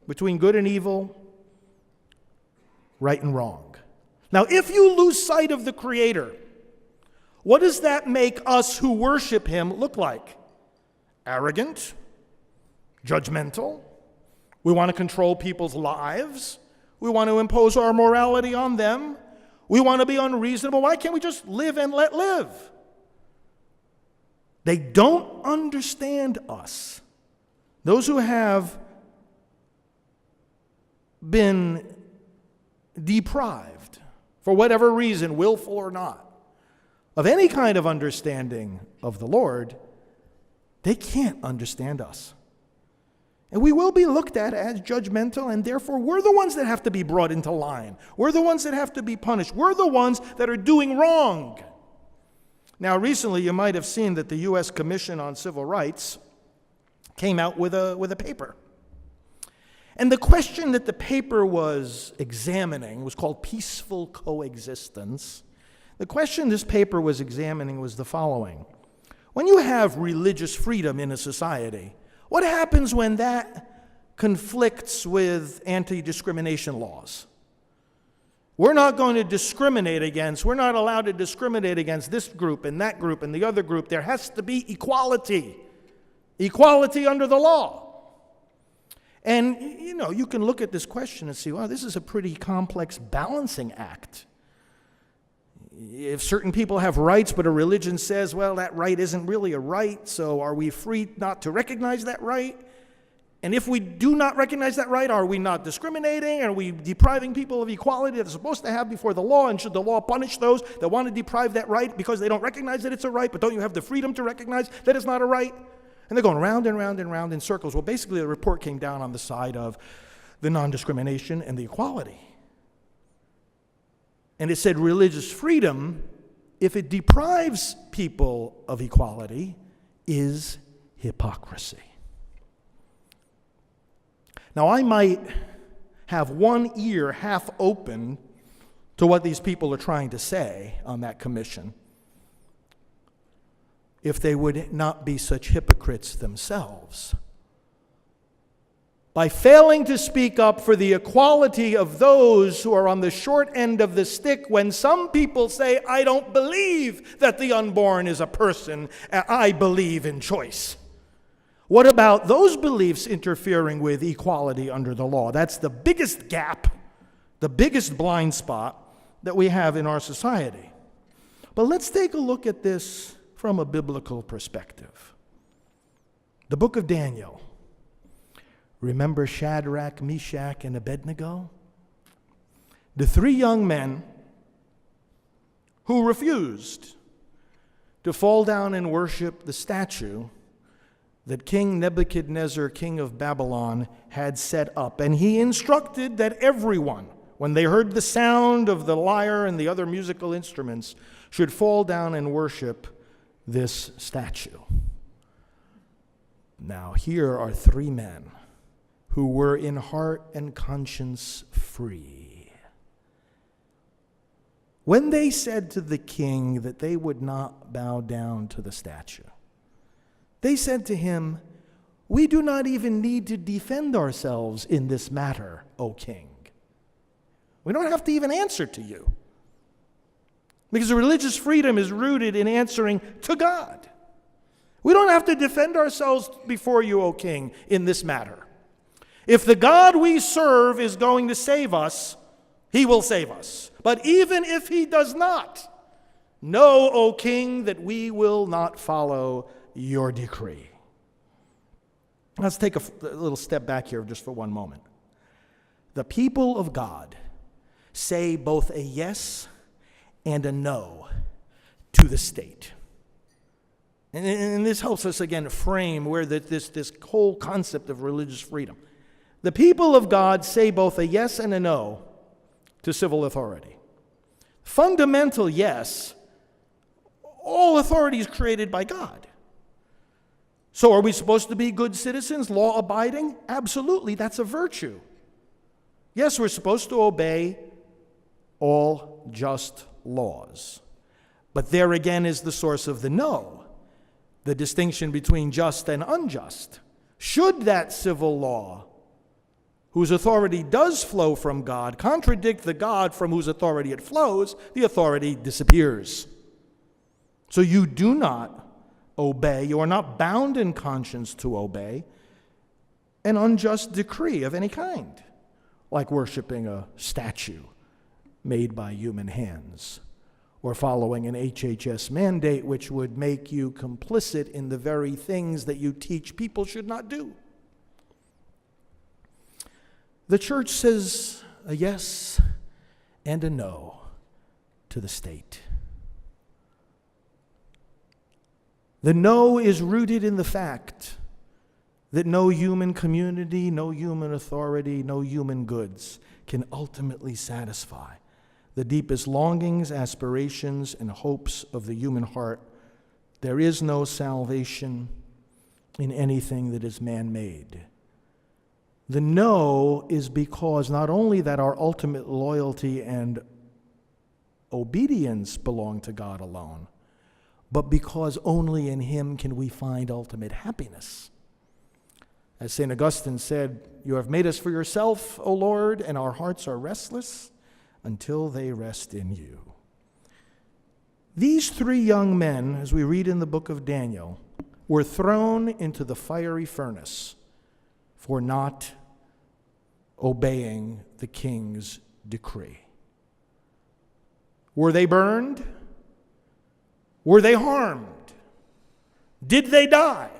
between good and evil, right and wrong. Now, if you lose sight of the Creator, what does that make us who worship Him look like? Arrogant? Judgmental? We want to control people's lives? We want to impose our morality on them? We want to be unreasonable? Why can't we just live and let live? They don't understand us. Those who have been deprived, for whatever reason, willful or not, of any kind of understanding of the Lord, they can't understand us. And we will be looked at as judgmental, and therefore we're the ones that have to be brought into line. We're the ones that have to be punished. We're the ones that are doing wrong. Now, recently you might have seen that the U.S. Commission on Civil Rights came out with a paper. And the question that the paper was examining was called peaceful coexistence. The question this paper was examining was the following. When you have religious freedom in a society, what happens when that conflicts with anti-discrimination laws? We're not going to discriminate against, we're not allowed to discriminate against this group and that group and the other group. There has to be equality. Equality under the law. And, you can look at this question and see, well, this is a pretty complex balancing act. If certain people have rights, but a religion says, well, that right isn't really a right, so are we free not to recognize that right? And if we do not recognize that right, are we not discriminating? Are we depriving people of equality that they're supposed to have before the law? And should the law punish those that want to deprive that right because they don't recognize that it's a right, but don't you have the freedom to recognize that it's not a right? And they're going round and round and round in circles. Well, basically, the report came down on the side of the non-discrimination and the equality. And it said religious freedom, if it deprives people of equality, is hypocrisy. Now, I might have one ear half open to what these people are trying to say on that commission if they would not be such hypocrites themselves. By failing to speak up for the equality of those who are on the short end of the stick when some people say, I don't believe that the unborn is a person, I believe in choice. What about those beliefs interfering with equality under the law? That's the biggest gap, the biggest blind spot that we have in our society. But let's take a look at this from a biblical perspective. The book of Daniel. Remember Shadrach, Meshach, and Abednego? The three young men who refused to fall down and worship the statue that King Nebuchadnezzar, king of Babylon, had set up. And he instructed that everyone, when they heard the sound of the lyre and the other musical instruments, should fall down and worship this statue. Now, here are three men who were in heart and conscience free. When they said to the king that they would not bow down to the statue, they said to him, we do not even need to defend ourselves in this matter, O king. We don't have to even answer to you. Because religious freedom is rooted in answering to God. We don't have to defend ourselves before you, O King, in this matter. If the God we serve is going to save us, he will save us. But even if he does not, know, O King, that we will not follow your decree. Let's take a little step back here just for one moment. The people of God say both a yes and a no to the state. And this helps us again frame where this whole concept of religious freedom. The people of God say both a yes and a no to civil authority. Fundamental yes, all authority is created by God. So are we supposed to be good citizens, law-abiding? Absolutely, that's a virtue. Yes, we're supposed to obey all just laws. But there again is the source of the no, the distinction between just and unjust. Should that civil law, whose authority does flow from God, contradict the God from whose authority it flows, the authority disappears. So you do not obey, you are not bound in conscience to obey an unjust decree of any kind, like worshiping a statue made by human hands, or following an HHS mandate which would make you complicit in the very things that you teach people should not do. The church says a yes and a no to the state. The no is rooted in the fact that no human community, no human authority, no human goods can ultimately satisfy the deepest longings, aspirations, and hopes of the human heart. There is no salvation in anything that is man-made. The no is because not only that our ultimate loyalty and obedience belong to God alone, but because only in him can we find ultimate happiness. As St. Augustine said, "You have made us for yourself, O Lord, and our hearts are restless until they rest in you." These three young men, as we read in the book of Daniel, were thrown into the fiery furnace for not obeying the king's decree. Were they burned? Were they harmed? Did they die?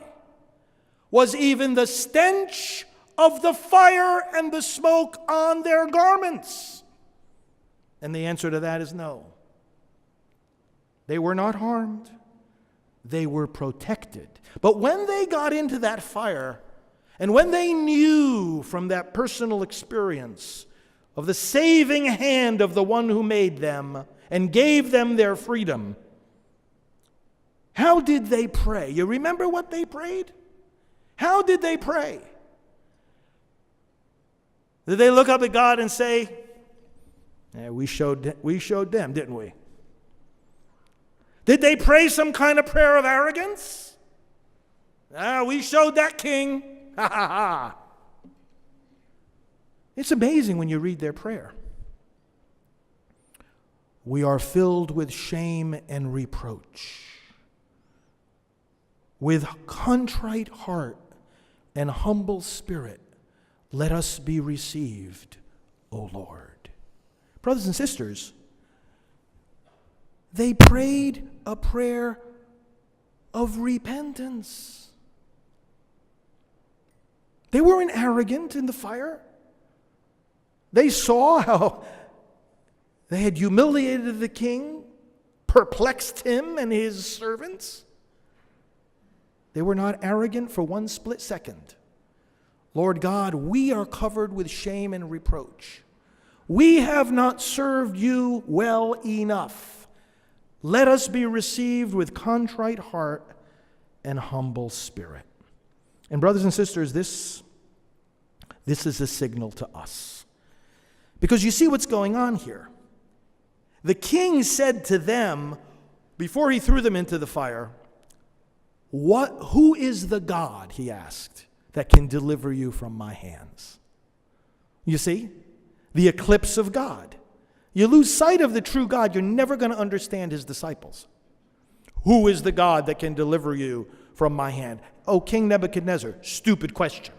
Was even the stench of the fire and the smoke on their garments? And the answer to that is no. They were not harmed. They were protected. But when they got into that fire, and when they knew from that personal experience of the saving hand of the one who made them and gave them their freedom, how did they pray? You remember what they prayed? How did they pray? Did they look up at God and say, we showed them, didn't we? Did they pray some kind of prayer of arrogance? We showed that king. Ha ha ha. It's amazing when you read their prayer. We are filled with shame and reproach. With contrite heart and humble spirit, let us be received, O Lord. Brothers and sisters, they prayed a prayer of repentance. They weren't arrogant in the fire. They saw how they had humiliated the king, perplexed him and his servants. They were not arrogant for one split second. Lord God, we are covered with shame and reproach. We have not served you well enough. Let us be received with contrite heart and humble spirit. And brothers and sisters, this is a signal to us. Because you see what's going on here. The king said to them, before he threw them into the fire, who is the God, he asked, that can deliver you from my hands? You see, the eclipse of God. you lose sight of the true God, you're never going to understand his disciples. Who is the God that can deliver you from my hand? Oh, King Nebuchadnezzar, stupid question.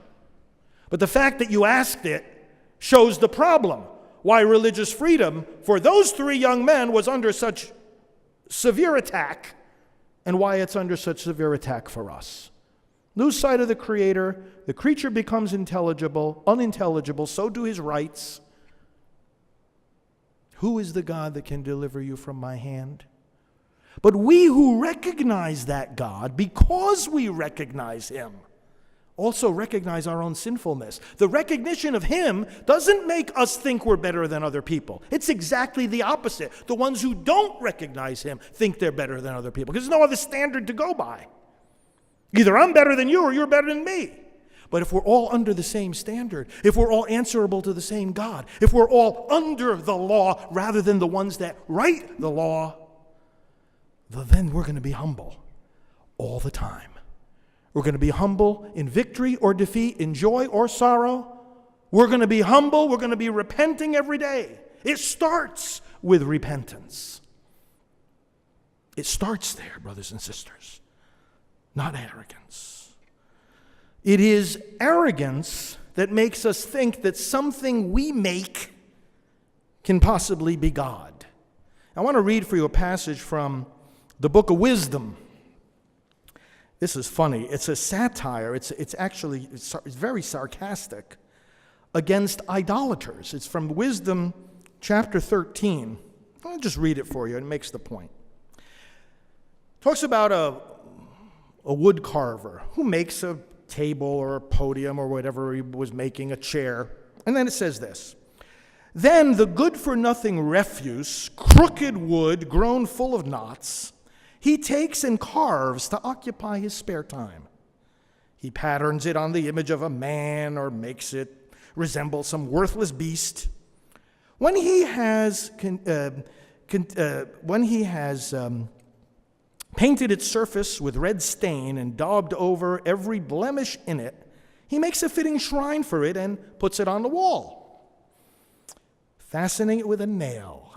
But the fact that you asked it shows the problem. Why religious freedom for those three young men was under such severe attack, and why it's under such severe attack for us. Lose sight of the Creator, the creature becomes unintelligible, so do his rights. Who is the God that can deliver you from my hand? But we who recognize that God, because we recognize him, also recognize our own sinfulness. The recognition of him doesn't make us think we're better than other people. It's exactly the opposite. The ones who don't recognize him think they're better than other people, because there's no other standard to go by. Either I'm better than you or you're better than me. But if we're all under the same standard, if we're all answerable to the same God, if we're all under the law rather than the ones that write the law, then we're going to be humble all the time. We're going to be humble in victory or defeat, in joy or sorrow. We're going to be humble. We're going to be repenting every day. It starts with repentance. It starts there, brothers and sisters, not arrogance. It is arrogance that makes us think that something we make can possibly be God. I want to read for you a passage from the book of Wisdom. This is funny. It's a satire. It's very sarcastic against idolaters. It's from Wisdom chapter 13. I'll just read it for you. It makes the point. It talks about a wood carver who makes a table or a podium or whatever he was making, a chair. And then it says this: "Then the good-for-nothing refuse, crooked wood grown full of knots, he takes and carves to occupy his spare time. He patterns it on the image of a man or makes it resemble some worthless beast. When he has painted its surface with red stain and daubed over every blemish in it, he makes a fitting shrine for it and puts it on the wall, fastening it with a nail.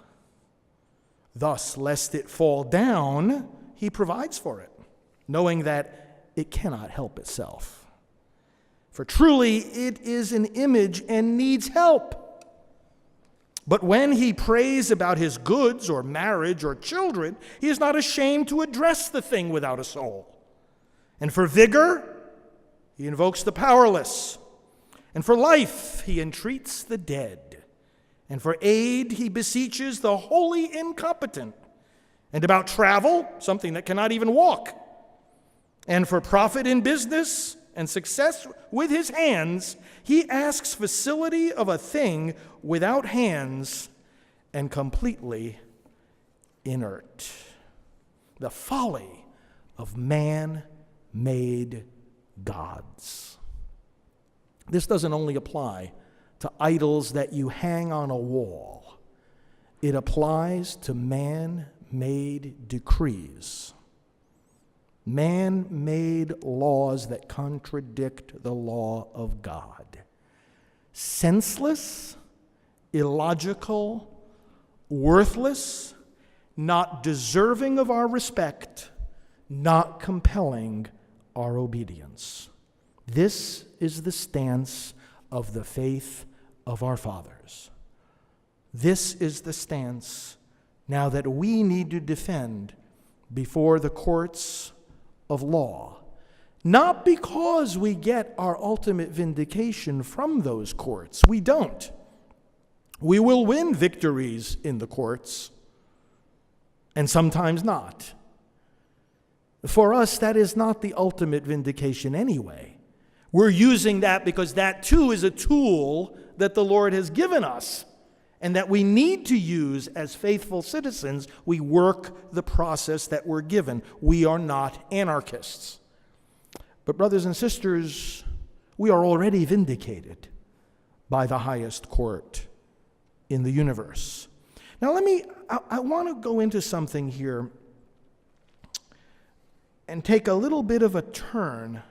Thus, lest it fall down, he provides for it, knowing that it cannot help itself. For truly it is an image and needs help. But when he prays about his goods or marriage or children, he is not ashamed to address the thing without a soul. And for vigor, he invokes the powerless. And for life, he entreats the dead. And for aid, he beseeches the wholly incompetent. And about travel, something that cannot even walk. And for profit in business and success with his hands, he asks facility of a thing without hands and completely inert." The folly of man-made gods. This doesn't only apply to idols that you hang on a wall. It applies to man-made decrees, man-made laws that contradict the law of God. Senseless, illogical, worthless, not deserving of our respect, not compelling our obedience. This is the stance of the faith of our fathers. This is the stance now that we need to defend before the courts of law, not because we get our ultimate vindication from those courts. We don't. We will win victories in the courts, and sometimes not. For us, that is not the ultimate vindication anyway. We're using that because that too is a tool that the Lord has given us and that we need to use as faithful citizens. We work the process that we're given. We are not anarchists. But brothers and sisters, we are already vindicated by the highest court in the universe. Now I want to go into something here and take a little bit of a turn,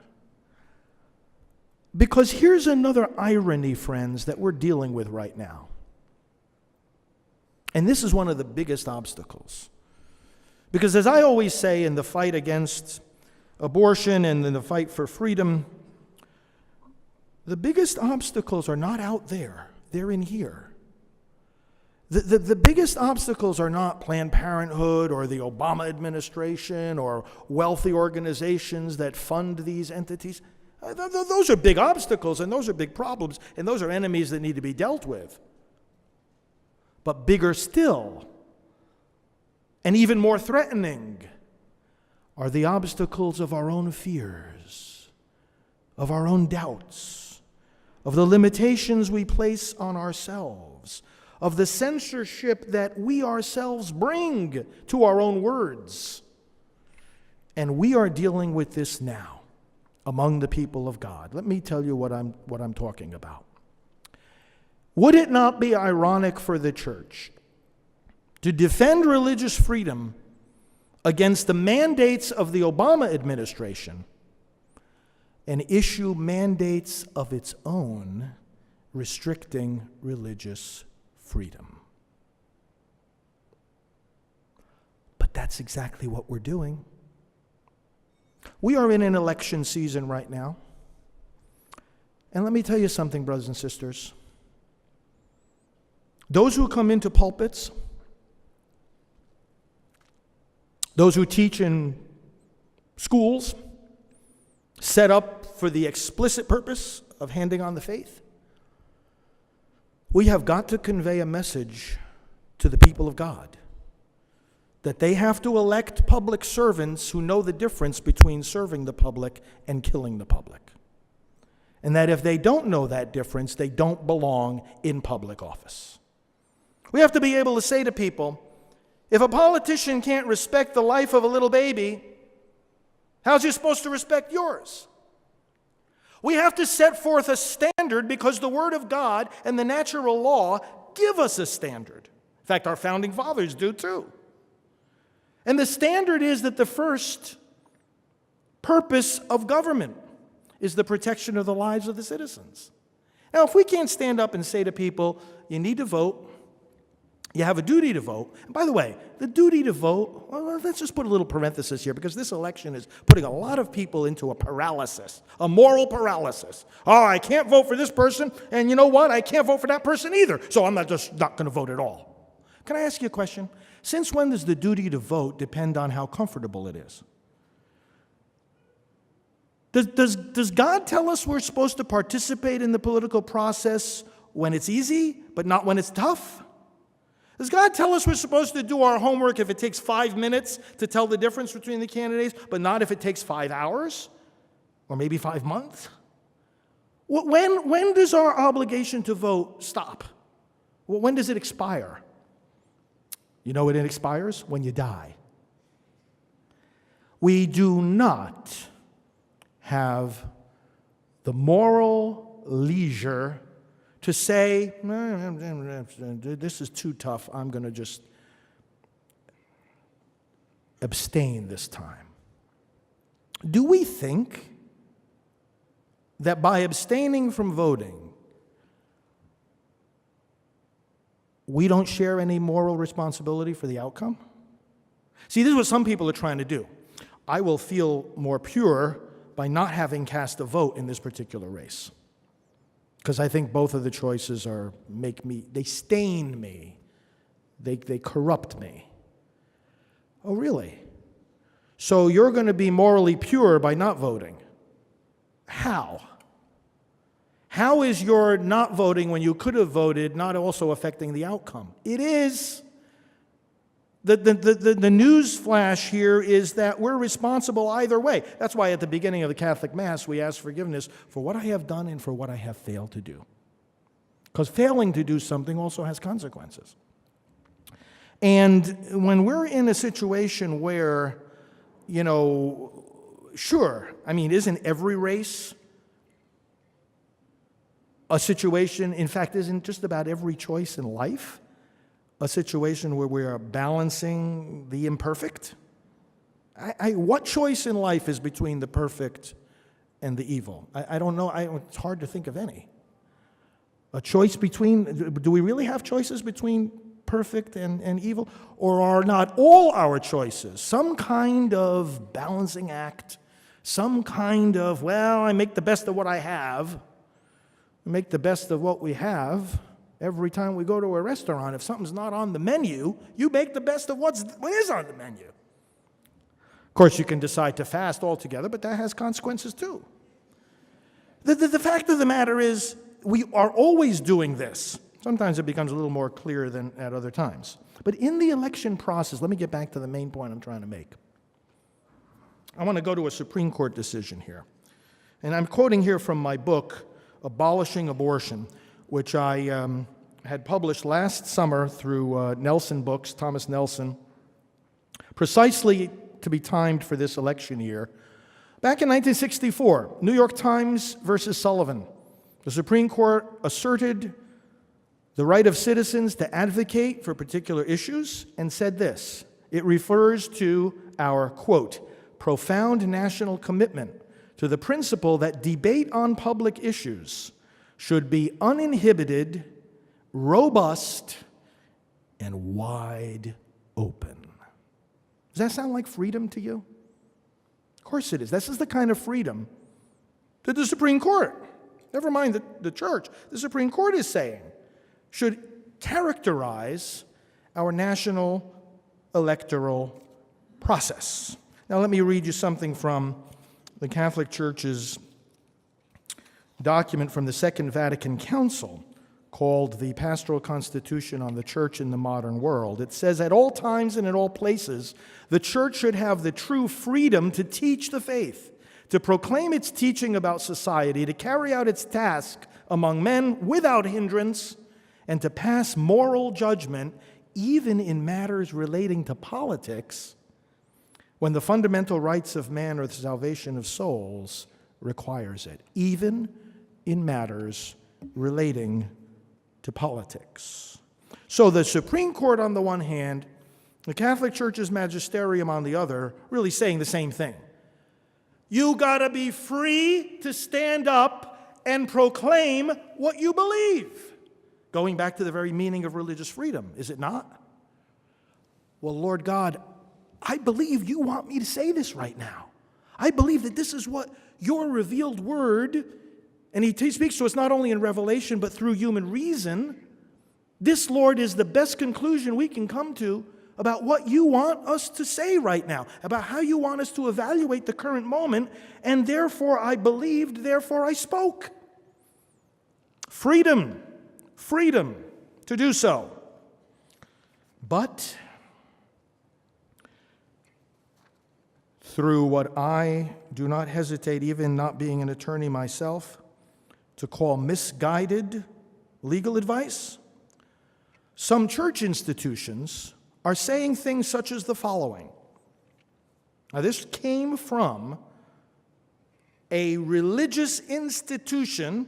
because here's another irony, friends, that we're dealing with right now. And this is one of the biggest obstacles. Because as I always say in the fight against abortion and in the fight for freedom, the biggest obstacles are not out there, they're in here. The biggest obstacles are not Planned Parenthood or the Obama administration or wealthy organizations that fund these entities. Those are big obstacles and those are big problems and those are enemies that need to be dealt with. But bigger still, and even more threatening, are the obstacles of our own fears, of our own doubts, of the limitations we place on ourselves, of the censorship that we ourselves bring to our own words. And we are dealing with this now among the people of God. Let me tell you what I'm talking about. Would it not be ironic for the church to defend religious freedom against the mandates of the Obama administration and issue mandates of its own restricting religious freedom? But that's exactly what we're doing. We are in an election season right now. And let me tell you something, brothers and sisters. Those who come into pulpits, those who teach in schools, set up for the explicit purpose of handing on the faith, we have got to convey a message to the people of God that they have to elect public servants who know the difference between serving the public and killing the public. And that if they don't know that difference, they don't belong in public office. We have to be able to say to people, if a politician can't respect the life of a little baby, how's he supposed to respect yours? We have to set forth a standard because the Word of God and the natural law give us a standard. In fact, our founding fathers do too. And the standard is that the first purpose of government is the protection of the lives of the citizens. Now, if we can't stand up and say to people, you need to vote, you have a duty to vote. And by the way, the duty to vote, well, let's just put a little parenthesis here because this election is putting a lot of people into a paralysis, a moral paralysis. Oh, I can't vote for this person, and you know what? I can't vote for that person either, so I'm not going to vote at all. Can I ask you a question? Since when does the duty to vote depend on how comfortable it is? Does God tell us we're supposed to participate in the political process when it's easy, but not when it's tough? Does God tell us we're supposed to do our homework if it takes 5 minutes to tell the difference between the candidates, but not if it takes 5 hours or maybe 5 months? When does our obligation to vote stop? When does it expire? You know when it expires? When you die. We do not have the moral leisure to say, this is too tough, I'm going to just abstain this time. Do we think that by abstaining from voting, we don't share any moral responsibility for the outcome? See, this is what some people are trying to do. I will feel more pure by not having cast a vote in this particular race. Because I think both of the choices they stain me. They corrupt me. Oh, really? So you're going to be morally pure by not voting. How? How is your not voting when you could have voted not also affecting the outcome? It is. The news flash here is that we're responsible either way. That's why at the beginning of the Catholic Mass we ask forgiveness for what I have done and for what I have failed to do. Because failing to do something also has consequences. And when we're in a situation where, sure, isn't every race a situation, in fact, isn't just about every choice in life a situation where we are balancing the imperfect? What choice in life is between the perfect and the evil? I don't know. It's hard to think of any. A choice between, do we really have choices between perfect and evil? Or are not all our choices some kind of balancing act, some kind of, well, I make the best of what I have, make the best of what we have? Every time we go to a restaurant, if something's not on the menu, you make the best of what is on the menu. Of course, you can decide to fast altogether, but that has consequences too. The fact of the matter is, we are always doing this. Sometimes it becomes a little more clear than at other times. But in the election process, let me get back to the main point I'm trying to make. I want to go to a Supreme Court decision here. And I'm quoting here from my book, Abolishing Abortion, which I had published last summer through Nelson Books, Thomas Nelson, precisely to be timed for this election year. Back in 1964, New York Times versus Sullivan, the Supreme Court asserted the right of citizens to advocate for particular issues and said this. It refers to our, quote, profound national commitment to the principle that debate on public issues should be uninhibited, robust, and wide open. Does that sound like freedom to you? Of course it is. This is the kind of freedom that the Supreme Court, never mind the church, the Supreme Court is saying should characterize our national electoral process. Now let me read you something from the Catholic Church's document from the Second Vatican Council called the Pastoral Constitution on the Church in the Modern World. It says, at all times and in all places, the Church should have the true freedom to teach the faith, to proclaim its teaching about society, to carry out its task among men without hindrance, and to pass moral judgment even in matters relating to politics when the fundamental rights of man or the salvation of souls requires it, even in matters relating to politics. So the Supreme Court on the one hand, the Catholic Church's magisterium on the other, really saying the same thing. You gotta be free to stand up and proclaim what you believe. Going back to the very meaning of religious freedom, is it not? Well, Lord God, I believe you want me to say this right now. I believe that this is what your revealed word, and he speaks to us not only in Revelation, but through human reason. This, Lord, is the best conclusion we can come to about what you want us to say right now, about how you want us to evaluate the current moment, and therefore I believed, therefore I spoke. Freedom to do so. But through what I do not hesitate, even not being an attorney myself, to call misguided legal advice, some church institutions are saying things such as the following. Now, this came from a religious institution.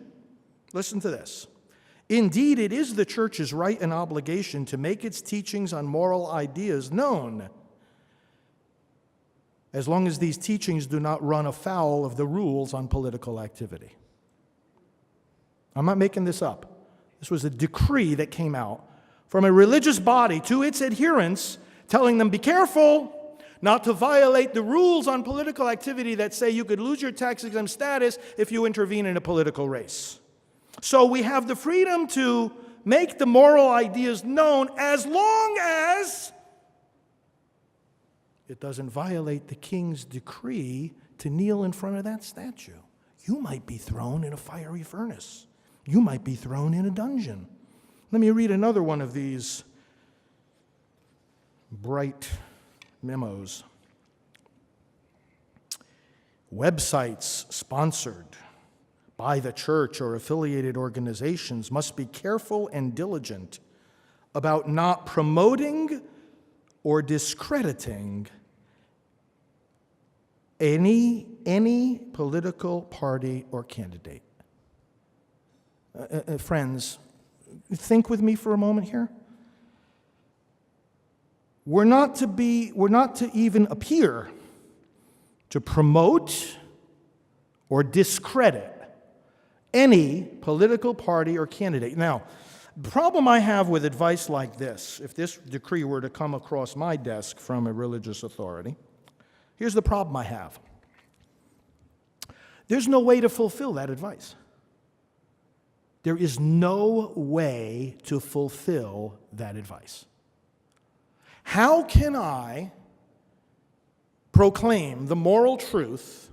Listen to this. Indeed, it is the church's right and obligation to make its teachings on moral ideas known, as long as these teachings do not run afoul of the rules on political activity. I'm not making this up. This was a decree that came out from a religious body to its adherents, telling them, be careful not to violate the rules on political activity that say you could lose your tax-exempt status if you intervene in a political race. So we have the freedom to make the moral ideas known as long as it doesn't violate the king's decree to kneel in front of that statue. You might be thrown in a fiery furnace. You might be thrown in a dungeon. Let me read another one of these bright memos. Websites sponsored by the church or affiliated organizations must be careful and diligent about not promoting or discrediting any political party or candidate. Friends, think with me for a moment here. We're not to even appear to promote or discredit any political party or candidate. Now, The problem I have with advice like this, if this decree were to come across my desk from a religious authority, here's the problem I have. There's no way to fulfill that advice. There is no way to fulfill that advice. How can I proclaim the moral truth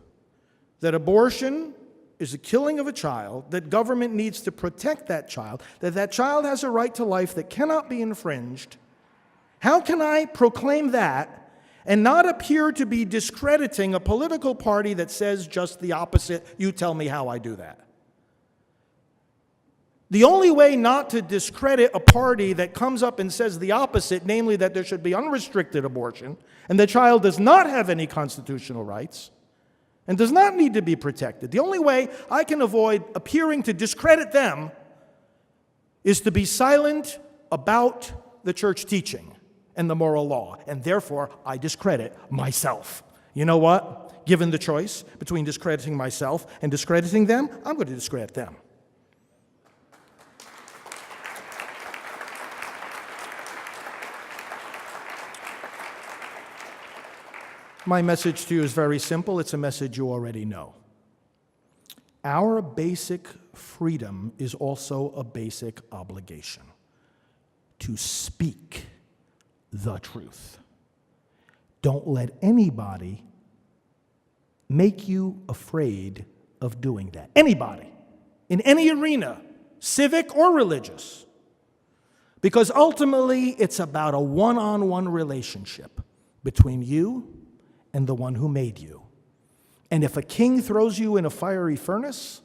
that abortion is the killing of a child, that government needs to protect that child, that that child has a right to life that cannot be infringed? How can I proclaim that and not appear to be discrediting a political party that says just the opposite? You tell me how I do that. The only way not to discredit a party that comes up and says the opposite, namely that there should be unrestricted abortion and the child does not have any constitutional rights and does not need to be protected, the only way I can avoid appearing to discredit them is to be silent about the church teaching and the moral law, and therefore I discredit myself. You know what? Given the choice between discrediting myself and discrediting them, I'm going to discredit them. My message to you is very simple. It's a message you already know. Our basic freedom is also a basic obligation to speak the truth. Don't let anybody make you afraid of doing that. Anybody, in any arena, civic or religious. Because ultimately, it's about a one-on-one relationship between you and the one who made you. And if a king throws you in a fiery furnace,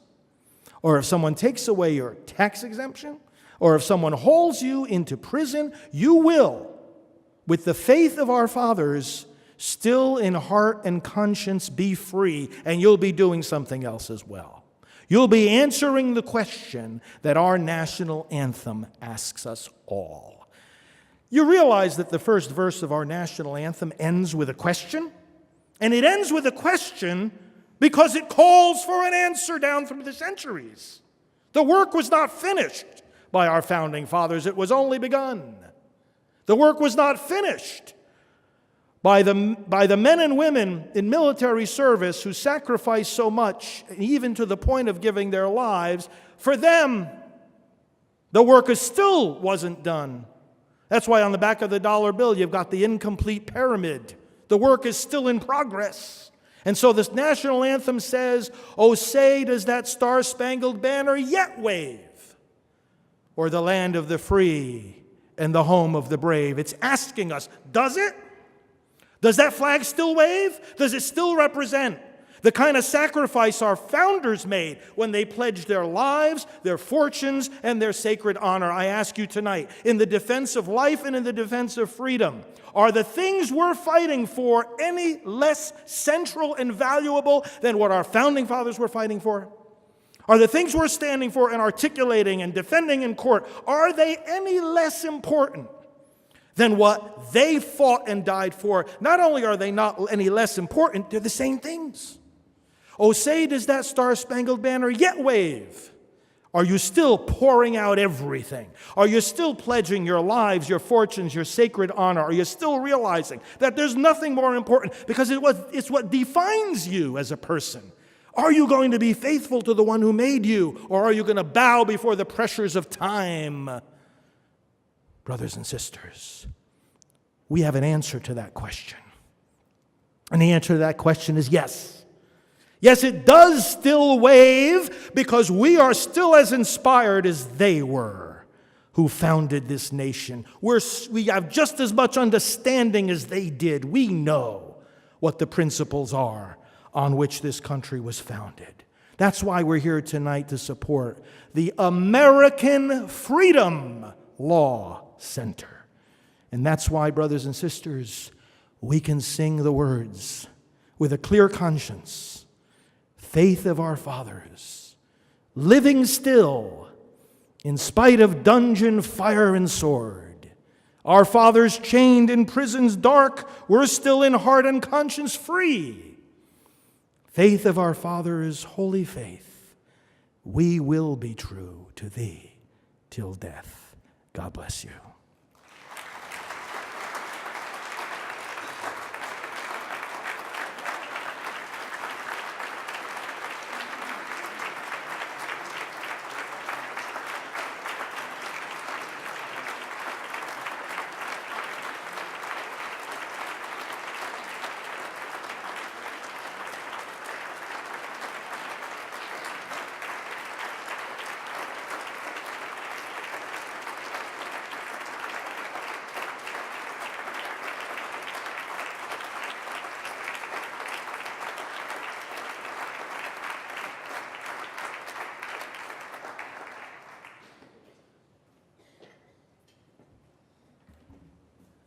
or if someone takes away your tax exemption, or if someone hauls you into prison, you will, with the faith of our fathers, still in heart and conscience be free, and you'll be doing something else as well. You'll be answering the question that our national anthem asks us all. You realize that the first verse of our national anthem ends with a question? And it ends with a question because it calls for an answer down through the centuries. The work was not finished by our founding fathers. It was only begun. The work was not finished by the men and women in military service who sacrificed so much, even to the point of giving their lives. For them, the work still wasn't done. That's why on the back of the dollar bill, you've got the incomplete pyramid. The work is still in progress. And so this national anthem says, "Oh, say does that star-spangled banner yet wave o'er the land of the free and the home of the brave." It's asking us, does it? Does that flag still wave? Does it still represent the kind of sacrifice our founders made when they pledged their lives, their fortunes, and their sacred honor? I ask you tonight, in the defense of life and in the defense of freedom, are the things we're fighting for any less central and valuable than what our founding fathers were fighting for? Are the things we're standing for and articulating and defending in court, are they any less important than what they fought and died for? Not only are they not any less important, they're the same things. Oh, say does that star-spangled banner yet wave? Are you still pouring out everything? Are you still pledging your lives, your fortunes, your sacred honor? Are you still realizing that there's nothing more important because it's what defines you as a person? Are you going to be faithful to the one who made you, or are you going to bow before the pressures of time? Brothers and sisters, we have an answer to that question. And the answer to that question is yes. Yes, it does still wave because we are still as inspired as they were who founded this nation. We have just as much understanding as they did. We know what the principles are on which this country was founded. That's why we're here tonight to support the American Freedom Law Center. And that's why, brothers and sisters, we can sing the words with a clear conscience. Faith of our fathers, living still in spite of dungeon, fire, and sword. Our fathers chained in prisons dark, we're still in heart and conscience free. Faith of our fathers, holy faith, we will be true to thee till death. God bless you.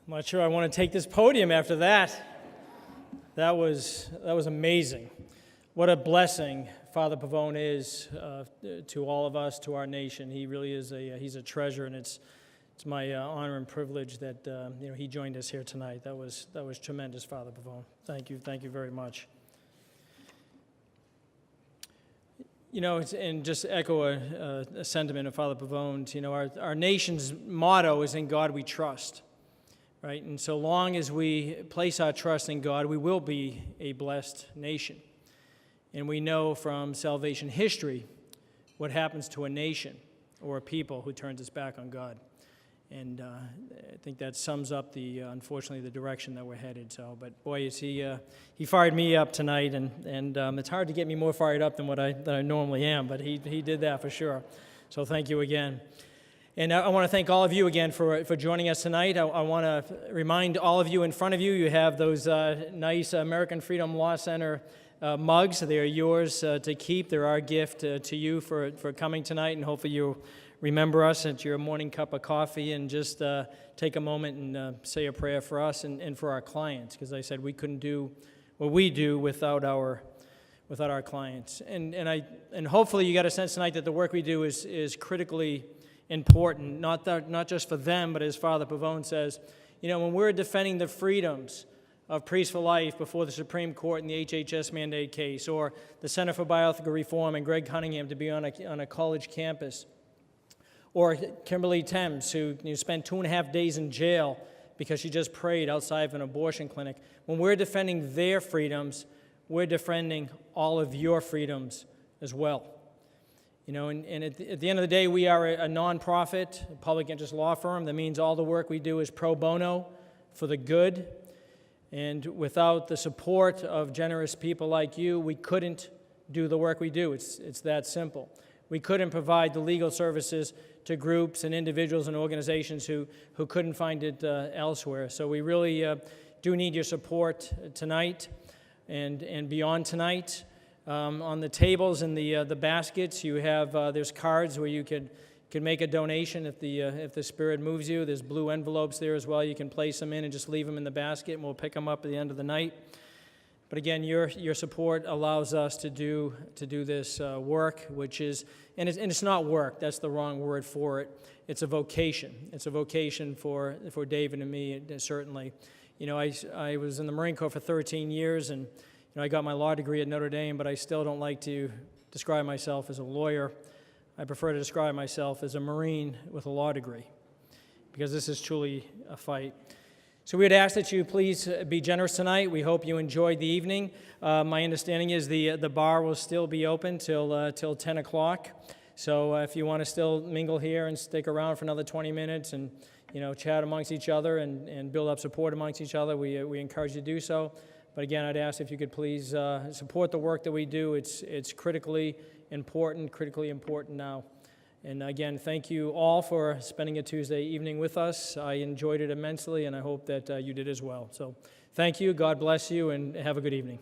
I'm not sure I want to take this podium after that. That was amazing. What a blessing Father Pavone is to all of us, to our nation. He really is he's a treasure, and it's my honor and privilege that he joined us here tonight. That was tremendous, Father Pavone. Thank you very much. And just echo a sentiment of Father Pavone's. Our nation's motto is "In God We Trust." Right? And so long as we place our trust in God, we will be a blessed nation. And we know from salvation history what happens to a nation or a people who turns its back on God. And I think that sums up unfortunately, the direction that we're headed. So, but boy, he fired me up tonight, and it's hard to get me more fired up than than I normally am, but he did that for sure. So thank you again. And I want to thank all of you again for joining us tonight. I want to remind all of you in front of you, you have those nice American Freedom Law Center mugs. They are yours to keep. They're our gift to you for coming tonight, and hopefully you'll remember us at your morning cup of coffee and just take a moment and say a prayer for us and for our clients, because I said we couldn't do what we do without our clients. And hopefully you got a sense tonight that the work we do is critically important, not just for them, but as Father Pavone says, when we're defending the freedoms of Priests for Life before the Supreme Court in the HHS mandate case, or the Center for Bioethical Reform and Greg Cunningham to be on a college campus, or Kimberly Thames, who spent 2.5 days in jail because she just prayed outside of an abortion clinic. When we're defending their freedoms, we're defending all of your freedoms as well. And at the end of the day, we are a nonprofit, a public interest law firm. That means all the work we do is pro bono, for the good. And without the support of generous people like you, we couldn't do the work we do. It's that simple. We couldn't provide the legal services to groups and individuals and organizations who couldn't find it elsewhere. So we really do need your support tonight and beyond tonight. On the tables and the baskets, you have there's cards where you can make a donation if the Spirit moves you. There's blue envelopes there as well. You can place them in and just leave them in the basket, and we'll pick them up at the end of the night. But again, your support allows us to do this work, which is, and it's not work. That's the wrong word for it. It's a vocation. It's a vocation for David and me, certainly. I was in the Marine Corps for 13 years, and I got my law degree at Notre Dame, but I still don't like to describe myself as a lawyer. I prefer to describe myself as a Marine with a law degree, because this is truly a fight. So we would ask that you please be generous tonight. We hope you enjoyed the evening. My understanding is the bar will still be open till 10 o'clock. So if you want to still mingle here and stick around for another 20 minutes and chat amongst each other and build up support amongst each other, we encourage you to do so. But again, I'd ask if you could please support the work that we do. It's critically important now. And again, thank you all for spending a Tuesday evening with us. I enjoyed it immensely, and I hope that you did as well. So thank you, God bless you, and have a good evening.